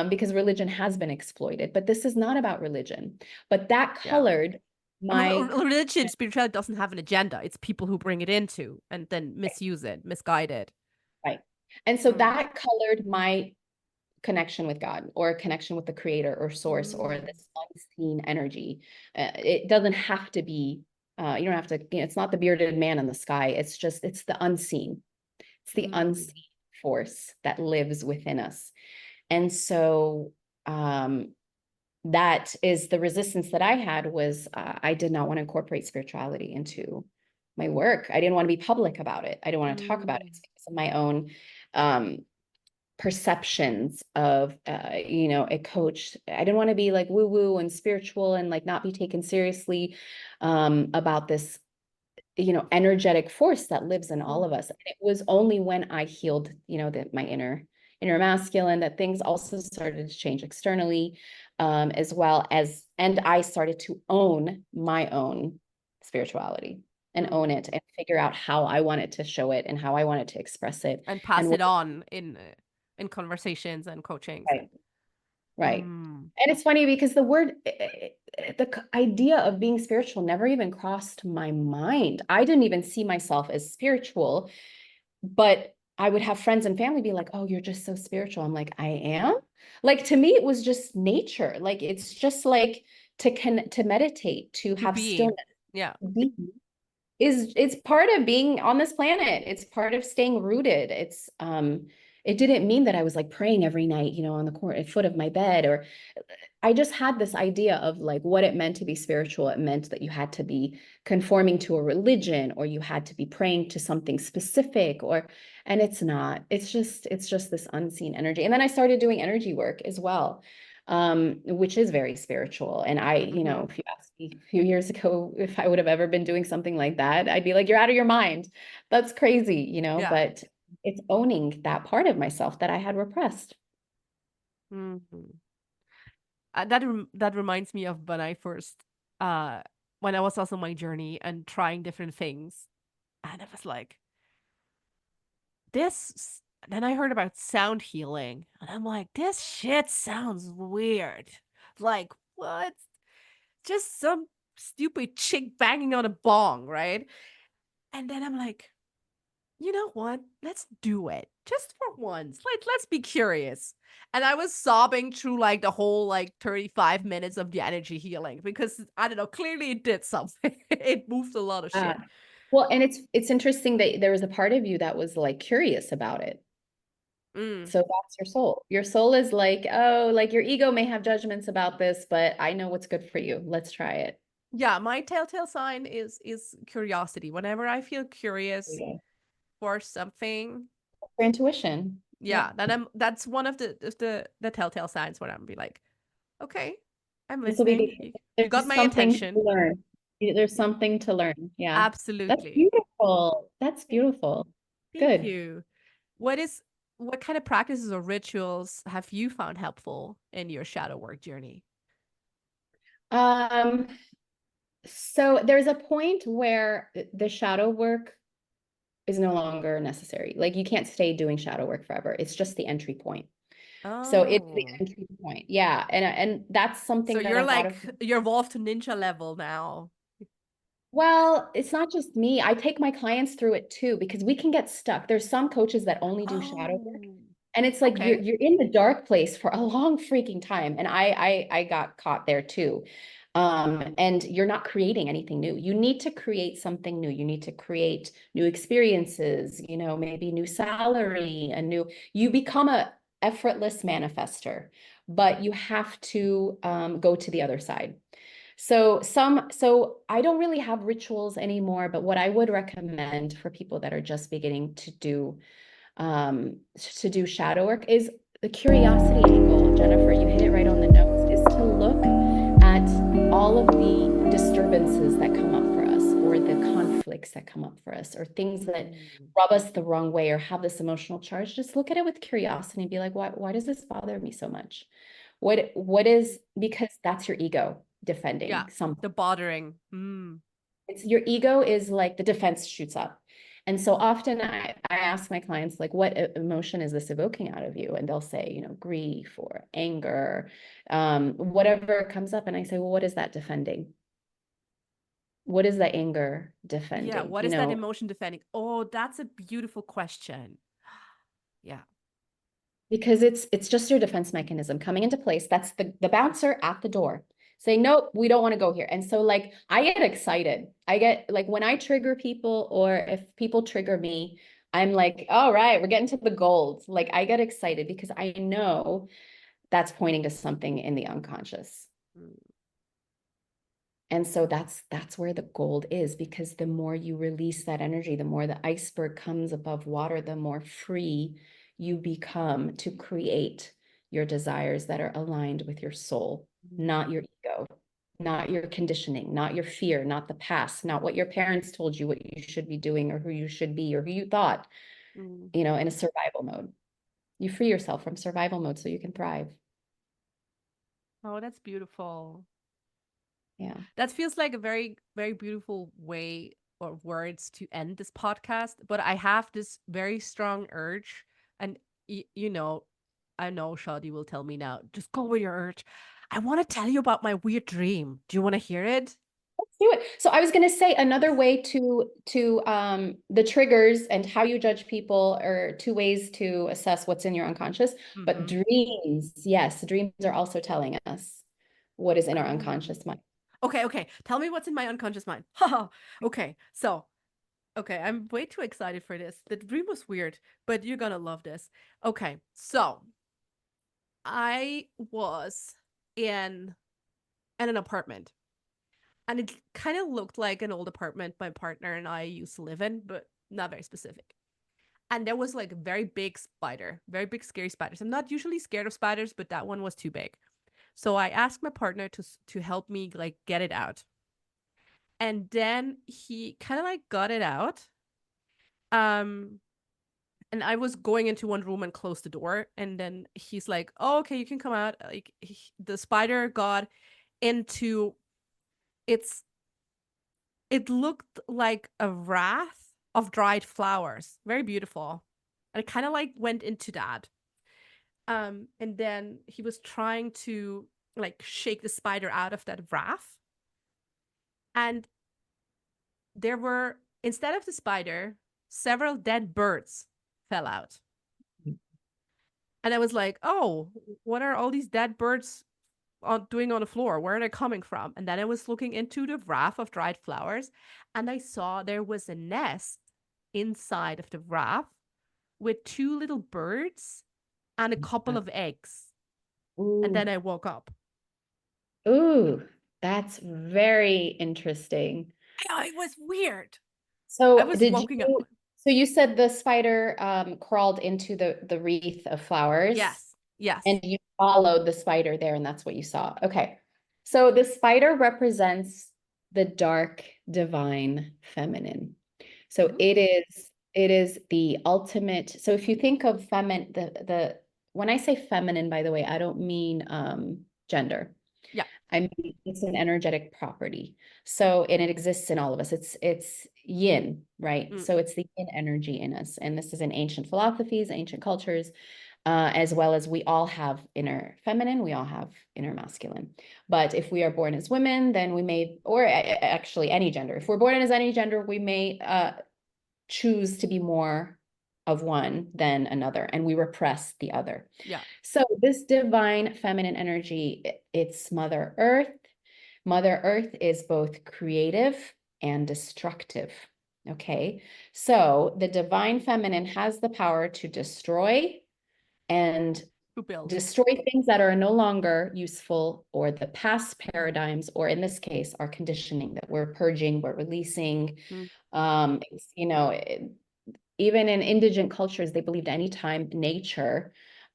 because religion has been exploited, but this is not about religion. But that Yeah. colored my Religion, spirituality doesn't have an agenda. It's people who bring it into and then misuse it, misguide it. right. And so Mm. that colored my connection with God, or a connection with the creator or source, or Mm. this unseen energy. It doesn't have to be, you don't have to, it's not the bearded man in the sky. It's the unseen. It's the Mm. unseen force that lives within us. And so that is the resistance that I had, was I did not want to incorporate spirituality into my work. I didn't want to be public about it. I didn't want to talk about it. Mm. It's because of my own perceptions of a coach. I didn't want to be like woo woo and spiritual and like not be taken seriously about this energetic force that lives in all Mm. of us. And it was only when I healed my inner masculine, that things also started to change externally, as well as, and I started to own my own spirituality and Mm. own it and figure out how I wanted to show it and how I wanted to express it. And And pass what it on in conversations and coachings. right. Right. Mm. And it's funny because the word, idea of being spiritual never even crossed my mind. I didn't even see myself as spiritual, but I would have friends and family be like, "Oh, you're just so spiritual." I'm like, "I am." Like, to me, it was just nature. Like, it's just like to meditate, to To have be. stillness. Yeah. Be it's part of being on this planet. It's part of staying rooted. It didn't mean that I was like praying every night, on the foot of my bed, or I just had this idea of like what it meant to be spiritual. It meant that you had to be conforming to a religion, or you had to be praying to something specific, and it's not. It's just this unseen energy. And then I started doing energy work as well, which is very spiritual. And Hmm. if you asked me a few years ago if I would have ever been doing something like that, I'd be like, you're out of your mind. That's crazy, Yeah. but it's owning that part of myself that I had repressed. Hmm. That reminds me of when I first when I was also on my journey and trying different things, and I was like, this. Then I heard about sound healing, and I'm like, this shit sounds weird. Like, what? Just some stupid chick banging on a bong, right? And then I'm like, you know what? Let's do it just for once. Let's be curious. And I was sobbing through like the whole like 35 minutes of the energy healing because I don't know, clearly it did something. It moved a lot of Uh, shit. well, and it's interesting that there was a part of you that was like curious about it. Mm. So that's your soul. Your soul is like, oh, like your ego may have judgments about this, but I know what's good for you. Let's try it. Yeah, my telltale sign is curiosity. Whenever I feel There curious you go. for something, For intuition. yeah, Yep. then that's one of the telltale signs where I'm be like, okay, I'm This will be listening. good. You got There's my something to attention. learn. There's something to learn. Yeah. That's Absolutely. beautiful. That's Thank beautiful. thank Good. you. What is what kind of practices or rituals have you found helpful in your shadow work journey? Um, so there's a point where the shadow work is no longer necessary. Like, you can't stay doing shadow work forever. It's just the entry point. So it's the Oh. entry point. Yeah. And that's So something that you're a lot like of, you're evolved to ninja level now. well, it's not just me. I take my clients through it too, because we can get stuck. There's some coaches that only do shadow work. Oh. And it's like Okay. you're in the dark place for a long freaking time. And I got caught there too. And you're not creating anything new. You need to create something new. You need to create new experiences, you know, maybe new salary, you become a effortless manifester, but you have to go to the other side. So I don't really have rituals anymore, but what I would recommend for people that are just beginning to do shadow work is the curiosity angle. Jennifer, you hit it right on the nose, is to look at all of the disturbances that come up for us, or the conflicts that come up for us, or things that rub us the wrong way or have this emotional charge. Just look at it with curiosity and be like, why does this bother me so much? What is, because that's your ego Yeah. defending something. The bothering. Mm. It's your ego is like the defense shoots up. And so often I ask my clients, like, what emotion is this evoking out of you? And they'll say, you know, grief or anger, whatever comes up. And I say, well, what is that defending? What is that anger Yeah. defending? What You is that know, emotion defending? Oh, that's a beautiful question. Yeah. because it's just your defense mechanism coming into place. That's the bouncer at the door saying, nope, we don't want to go here. And so, like, I get excited. I get, like, when I trigger people, or if people trigger me, I'm like, all right, we're getting to the gold. Like, I get excited because I know that's pointing to something in the unconscious. Mm. And so that's where the gold is, because the more you release that energy, the more the iceberg comes above water, the more free you become to create your desires that are aligned with your soul, not your ego, not your conditioning, not your fear, not the past, not what your parents told you what you should be doing, or who you should be, or who you thought, Mm. you know, in a survival mode. You free yourself from survival mode so you can thrive. Oh, that's beautiful. Yeah. That feels like a very, very beautiful way or words to end this podcast. But I have this very strong urge, and you know, I know Shadi will tell me now, just go with your urge. I want to tell you about my weird dream. Do you want to hear it? Let's do it. So I was going to say another way to the triggers and how you judge people, or two ways to assess what's in your unconscious. But Mm-hmm. dreams, yes, dreams are also telling us what is in our Oh. unconscious mind. Okay, okay. Tell me what's in my unconscious mind. Haha. Okay, so okay, I'm way too excited for this. The dream was weird, but you're gonna love this. Okay, so I was in an apartment, and it kind of looked like an old apartment my partner and I used to live in, but not very specific. And there was like a very big spider, very big scary spiders. I'm not usually scared of spiders, but that one was too big. So I asked my partner to help me like get it out. And then he kind of like got it out. Um and I was going into one room and closed the door, and then he's like, "Oh, okay, you can come out." Like the spider got into its it looked like a wreath of dried flowers. Very beautiful. And it kind of like went into that. And then he was trying to like shake the spider out of that wrath. And there were, instead of the spider, several dead birds fell out. And I was like, oh, what are all these dead birds doing on the floor? Where are they coming from? And then I was looking into the wreath of dried flowers, and I saw there was a nest inside of the wreath with two little birds and a couple of eggs. And Ooh, then I woke up. ooh, that's very interesting. Yeah, it was weird. I So was did woken up. you, so you said the spider crawled into the wreath of flowers, Yes, yes. and you followed the spider there, and that's what you saw. Okay. So the spider represents the dark, divine feminine. So Ooh. it is the ultimate. So if you think of feminine, the when I say feminine, by the way, I don't mean gender. Yeah. I mean, it's an energetic property. So, and it exists in all of us. It's yin, right? Mm. So it's the yin energy in us. And this is in ancient philosophies, ancient cultures, as well as we all have inner feminine, we all have inner masculine. But if we are born as women, then we may, or actually any gender, if we're born as any gender, we may choose to be more of one than another, and we repress the other. Yeah. So this divine feminine energy, it's Mother Earth. Mother Earth is both creative and destructive. Okay, so the divine feminine has the power to destroy and To build. destroy things that are no longer useful, or the past paradigms, or in this case, our conditioning that we're purging, we're releasing. Mm. You know, even in indigent cultures, they believed anytime nature,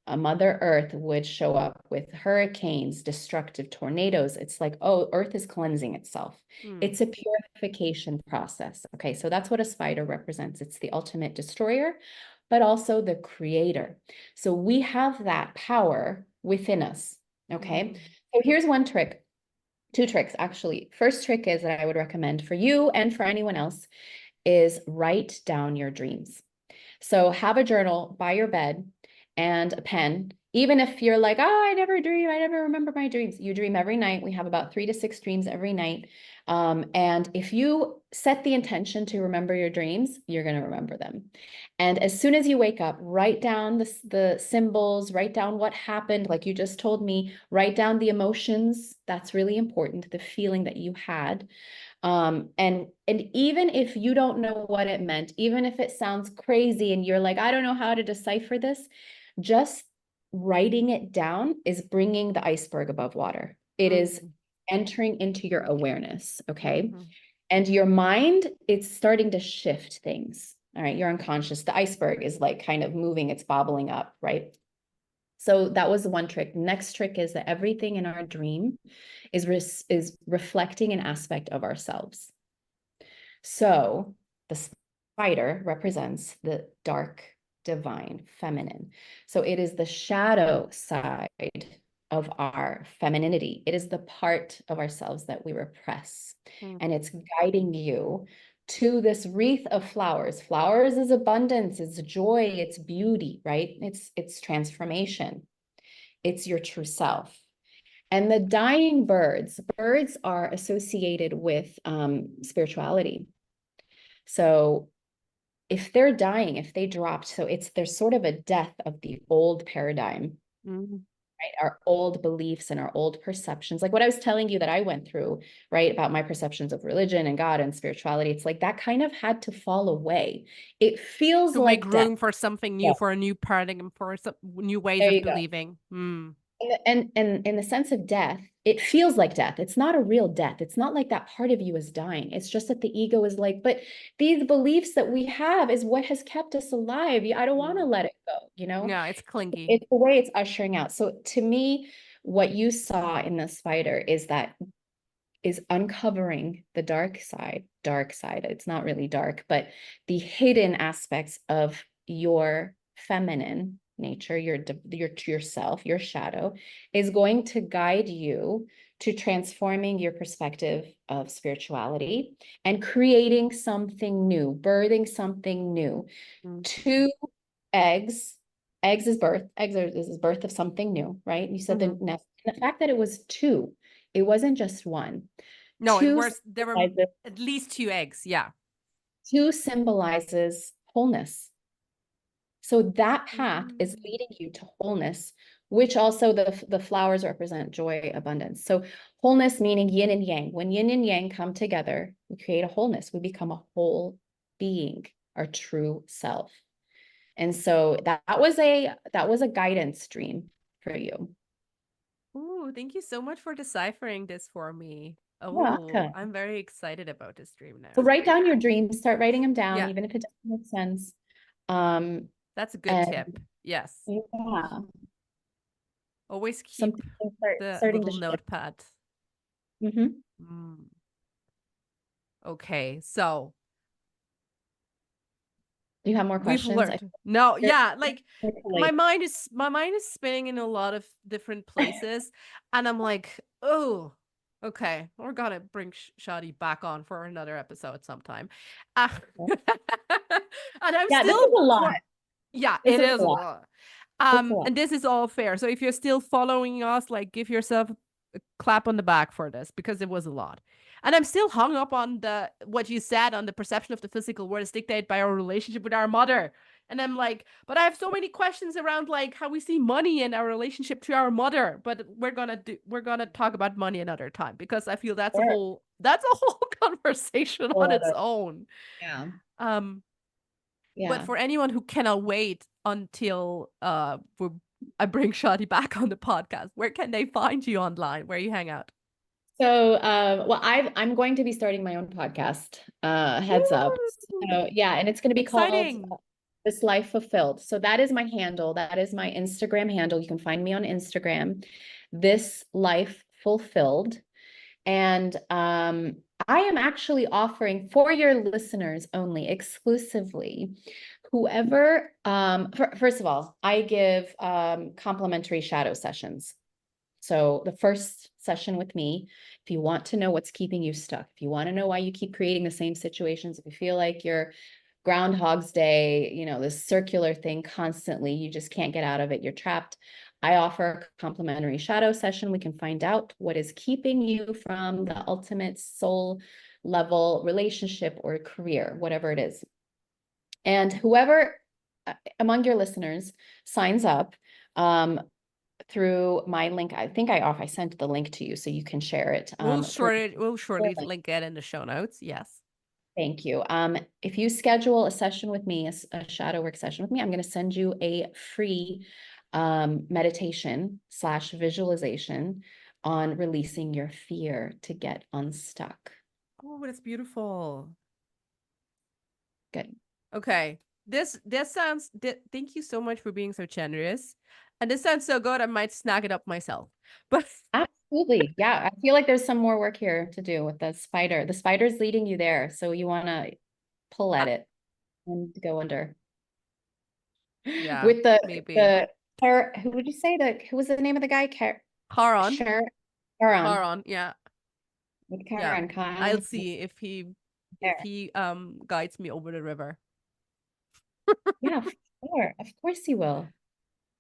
Mother Earth would show up with hurricanes, destructive tornadoes, it's like, oh, Earth is cleansing itself. Mm. It's a purification process. Okay, so that's what a spider represents. It's the ultimate destroyer, but also the creator. So we have that power within us. Okay, Mm. so here's one trick. Two tricks, actually. First trick is that I would recommend for you and for anyone else is write down your dreams. So have a journal by your bed and a pen. Even if you're like, oh, I never dream, I never remember my dreams. You dream every night. We have about 3 to 6 dreams every night. And if you set the intention to remember your dreams, you're going to remember them. And as soon as you wake up, write down the symbols, write down what happened, like you just told me, write down the emotions. That's really important, the feeling that you had. And even if you don't know what it meant, even if it sounds crazy and you're like, I don't know how to decipher this, just writing it down is bringing the iceberg above water. It is entering into your awareness, okay? Mhm. And your mind, it's starting to shift things. All right, you're unconscious. The iceberg is like kind of moving, it's bobbling up, right? So that was the one trick. Next trick is that everything in our dream is reflecting an aspect of ourselves. So the spider represents the dark, divine, feminine. So it is the shadow side of our femininity. It is the part of ourselves that we repress. Mm. And it's guiding you to this wreath of flowers. Flowers is abundance, it's joy, it's beauty, right? It's transformation. It's your true self. And the dying birds are associated with spirituality. So if they're dying, if they dropped, so there's sort of a death of the old paradigm, Mm. right? Our old beliefs and our old perceptions, like what I was telling you that I went through, right? About my perceptions of religion and God and spirituality. It's like that kind of had to fall away. It feels To make like death. room for something new, Yeah. for a new paradigm, for some new ways There of you go. believing. Mm. And in the sense of death, it feels like death. It's not a real death. It's not like that part of you is dying. It's just that the ego is like, but these beliefs that we have is what has kept us alive. I don't want to let it go, you know? Yeah, it's clingy. It's the way it's ushering out. So to me, what you saw in the spider is uncovering the dark side. Dark side. It's not really dark, but the hidden aspects of your feminine nature, your yourself, your shadow, is going to guide you to transforming your perspective of spirituality and creating something new, birthing something new. Mm. 2 eggs. Eggs is birth. Is birth of something new, right? You said Mhm. the fact that it was 2, it wasn't just one. No, Two there were symbolizes, at least 2 eggs. Yeah. 2 symbolizes wholeness. So that path is Mm. leading you to wholeness, which also the flowers represent joy, abundance. So wholeness meaning yin and yang. When yin and yang come together, we create a wholeness. We become a whole being, our true self. And so that was a guidance dream for you. Ooh, thank you so much for deciphering this for me. You're Oh, welcome. I'm very excited about this dream So now. write down your dreams, start writing them down, Yeah, even if it doesn't make sense. Um, that's a good and tip. Yes. yeah, Always keep something to start the starting to little shift. notepad. Mm-hmm. Mm. Okay, so Do you have more We've questions? learned. No, You're yeah, like like, my mind is spinning in a lot of different places, and I'm like, oh, okay, we're gonna bring Shadi back on for another episode sometime. Uh, and I'm yeah, this is still, a lot. yeah, This it is is a a lot. lot. It's a lot. And this is all fair. So if you're still following us, like, give yourself a clap on the back for this because it was a lot. And I'm still hung up on the what you said on the perception of the physical world is dictated by our relationship with our mother. And I'm like, but I have so many questions around like how we see money in our relationship to our mother. But we're gonna talk about money another time because I feel that's Sure. that's a whole conversation on Whole its other- own. Yeah. Um, but Yeah. for anyone who cannot wait until I bring Shadi back on the podcast, where can they find you online? Where you hang out? So, well, I'm going to be starting my own podcast. Heads up. Woo! So, yeah, and it's going to be called Exciting. This Life Fulfilled. So that is my handle. That is my Instagram handle. You can find me on Instagram, This Life Fulfilled. And I am actually offering for your listeners only, exclusively, whoever, first of all, I give complimentary shadow sessions. So the first session with me, if you want to know what's keeping you stuck, if you want to know why you keep creating the same situations, if you feel like you're Groundhog's Day, you know, this circular thing constantly, you just can't get out of it, you're trapped. I offer a complimentary shadow session. We can find out what is keeping you from the ultimate soul level relationship or career, whatever it is. And whoever among your listeners signs up, through my link. I think I sent the link to you so you can share it. We'll Through surely link it in the show notes. Yes. Thank you. If you schedule a session with me, a shadow work session with me, I'm going to send you a free meditation / visualization on releasing your fear to get unstuck. Oh, that's beautiful. Good. Okay. This sounds thank you so much for being so generous. And this sounds so good, I might snag it up myself. But Absolutely. Yeah. I feel like there's some more work here to do with the spider. The spider's leading you there. So you want to pull at it and go under. yeah, With maybe. who would you say who was the name of the guy? Charon. Charon. Charon, yeah. With Yeah. Charon. I'll see if There. he guides me over the river. Yeah, sure. Of course you will.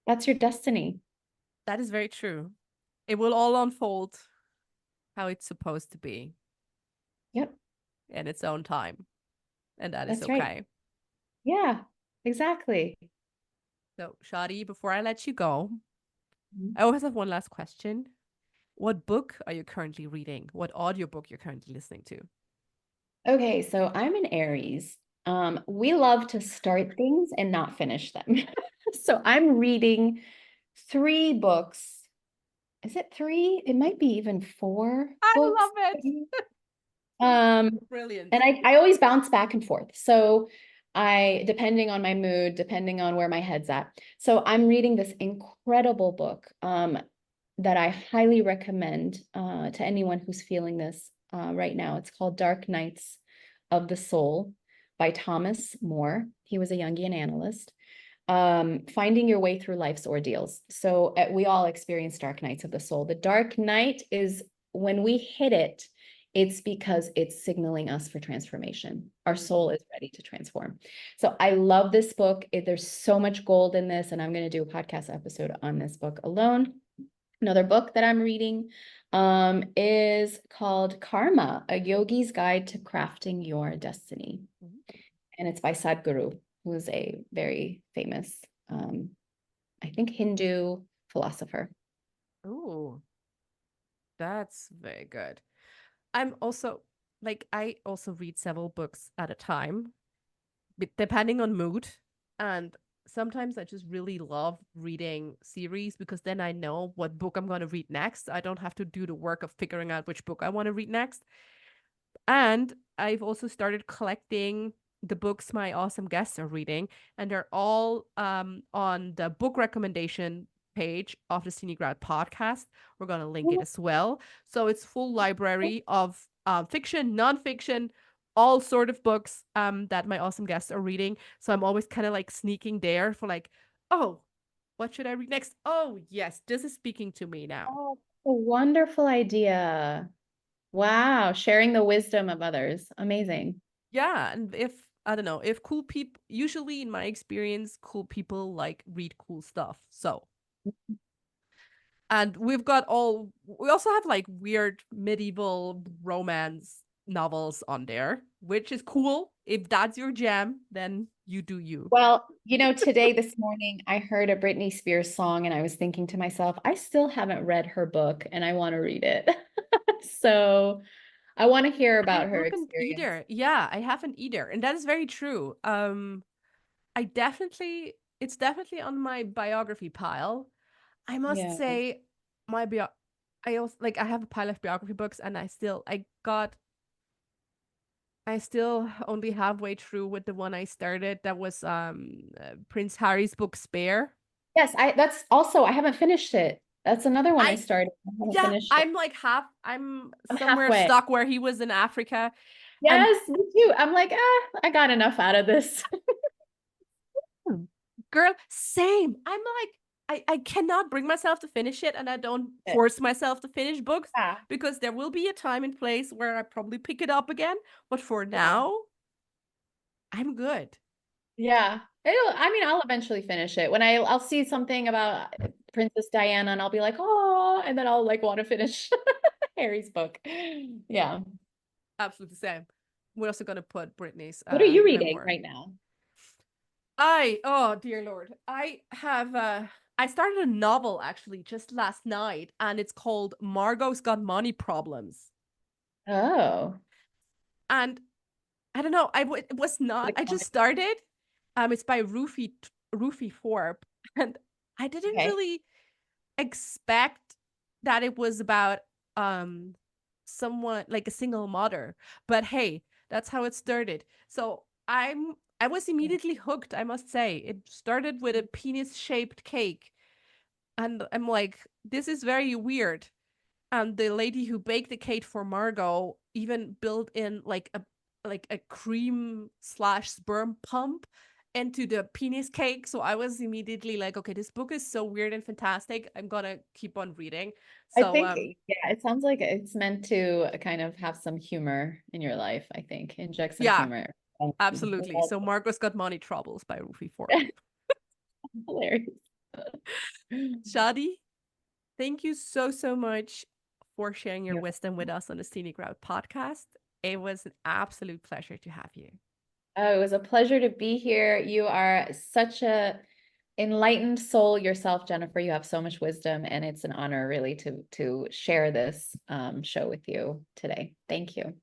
That's your destiny. That is very true. It will all unfold how it's supposed to be Yep, in its own time. And that is that's right. okay. Yeah, exactly. So, Shadi, before I let you go, Mhm. I always have one last question. What book are you currently reading? What audiobook you're currently listening to? Okay, so I'm an Aries. We love to start things and not finish them. So I'm reading 3 books. Is it 3? It might be even 4 I books. love it. Brilliant. And I always bounce back and forth. So depending on my mood, depending on where my head's at. So I'm reading this incredible book that I highly recommend to anyone who's feeling this right now. It's called Dark Nights of the Soul by Thomas More. He was a Jungian analyst. Finding your way through life's ordeals. So we all experience dark nights of the soul. The dark night is when we hit it, it's because it's signaling us for transformation. Our soul is ready to transform. So I love this book. There's so much gold in this, and I'm going to do a podcast episode on this book alone. Another book that I'm reading is called Karma, A Yogi's Guide to Crafting Your Destiny. And it's by Sadhguru, who is a very famous, I think, Hindu philosopher. Oh, that's very good. I'm also I also read several books at a time, depending on mood. And sometimes I just really love reading series because then I know what book I'm going to read next. I don't have to do the work of figuring out which book I want to read next. And I've also started collecting the books my awesome guests are reading, and they're all on the book recommendation page of the Scenic Route podcast. We're going to link it as well. So it's full library of fiction, nonfiction, all sort of books that my awesome guests are reading. So I'm always kind of like sneaking there for like, oh, what should I read next? Oh, yes, this is speaking to me now. Oh, a wonderful idea. Wow, sharing the wisdom of others. Amazing. Yeah, and if I don't know, if cool people, usually in my experience, cool people like read cool stuff. So, and we also have like weird medieval romance novels on there, which is cool. If that's your jam, then you do you. Well, today, this morning, I heard a Britney Spears song and I was thinking to myself, I still haven't read her book and I want to read it. So I want to hear I about her haven't experience. either. Yeah, I haven't either. And that is very true. It's definitely on my biography pile. I must Yeah. say, my bio I also like I have a pile of biography books, and I still only halfway through with the one I started. That was Prince Harry's book Spare. Yes, that's also, I haven't finished it. That's another one I I started. I haven't Yeah, finished it. I'm I'm somewhere halfway. stuck where he was in Africa, and Yes, me too. I'm like, I got enough out of this. girl, same. I'm like, I cannot bring myself to finish it, and I don't force myself to finish books Yeah. because there will be a time and place where I probably pick it up again. But for Yeah. now, I'm good. Yeah. I mean, I'll eventually finish it. When I'll see something about Princess Diana and I'll be like, oh, and then I'll like want to finish Harry's book. Yeah. Absolutely same. We're also gonna put Britney's What are you reading memoir. right now? Oh dear Lord. I started a novel actually just last night, and it's called Margot's Got Money Problems. Oh, And I don't know, it was not, the I just comic. started. It's by Rufy Thorpe, and I didn't Okay. really expect that it was about um someone like a single mother. But hey, that's how it started. So I was immediately hooked, I must say. It started with a penis-shaped cake, and I'm like, this is very weird. And the lady who baked the cake for Margot even built in like a cream slash sperm pump into the penis cake. So I was immediately like, okay, this book is so weird and fantastic. I'm gonna keep on reading. I So think, yeah, it sounds like it's meant to kind of have some humor in your life, I think. Inject some yeah, humor. absolutely. So Margot's Got Money Troubles by Rufy Thorpe. Hilarious. Shadi, thank you so, so much for sharing your You're wisdom with us on the Scenic Route podcast. It was an absolute pleasure to have you. Oh, it was a pleasure to be here. You are such a enlightened soul yourself, Jennifer. You have so much wisdom, and it's an honor really to share this show with you today. Thank you.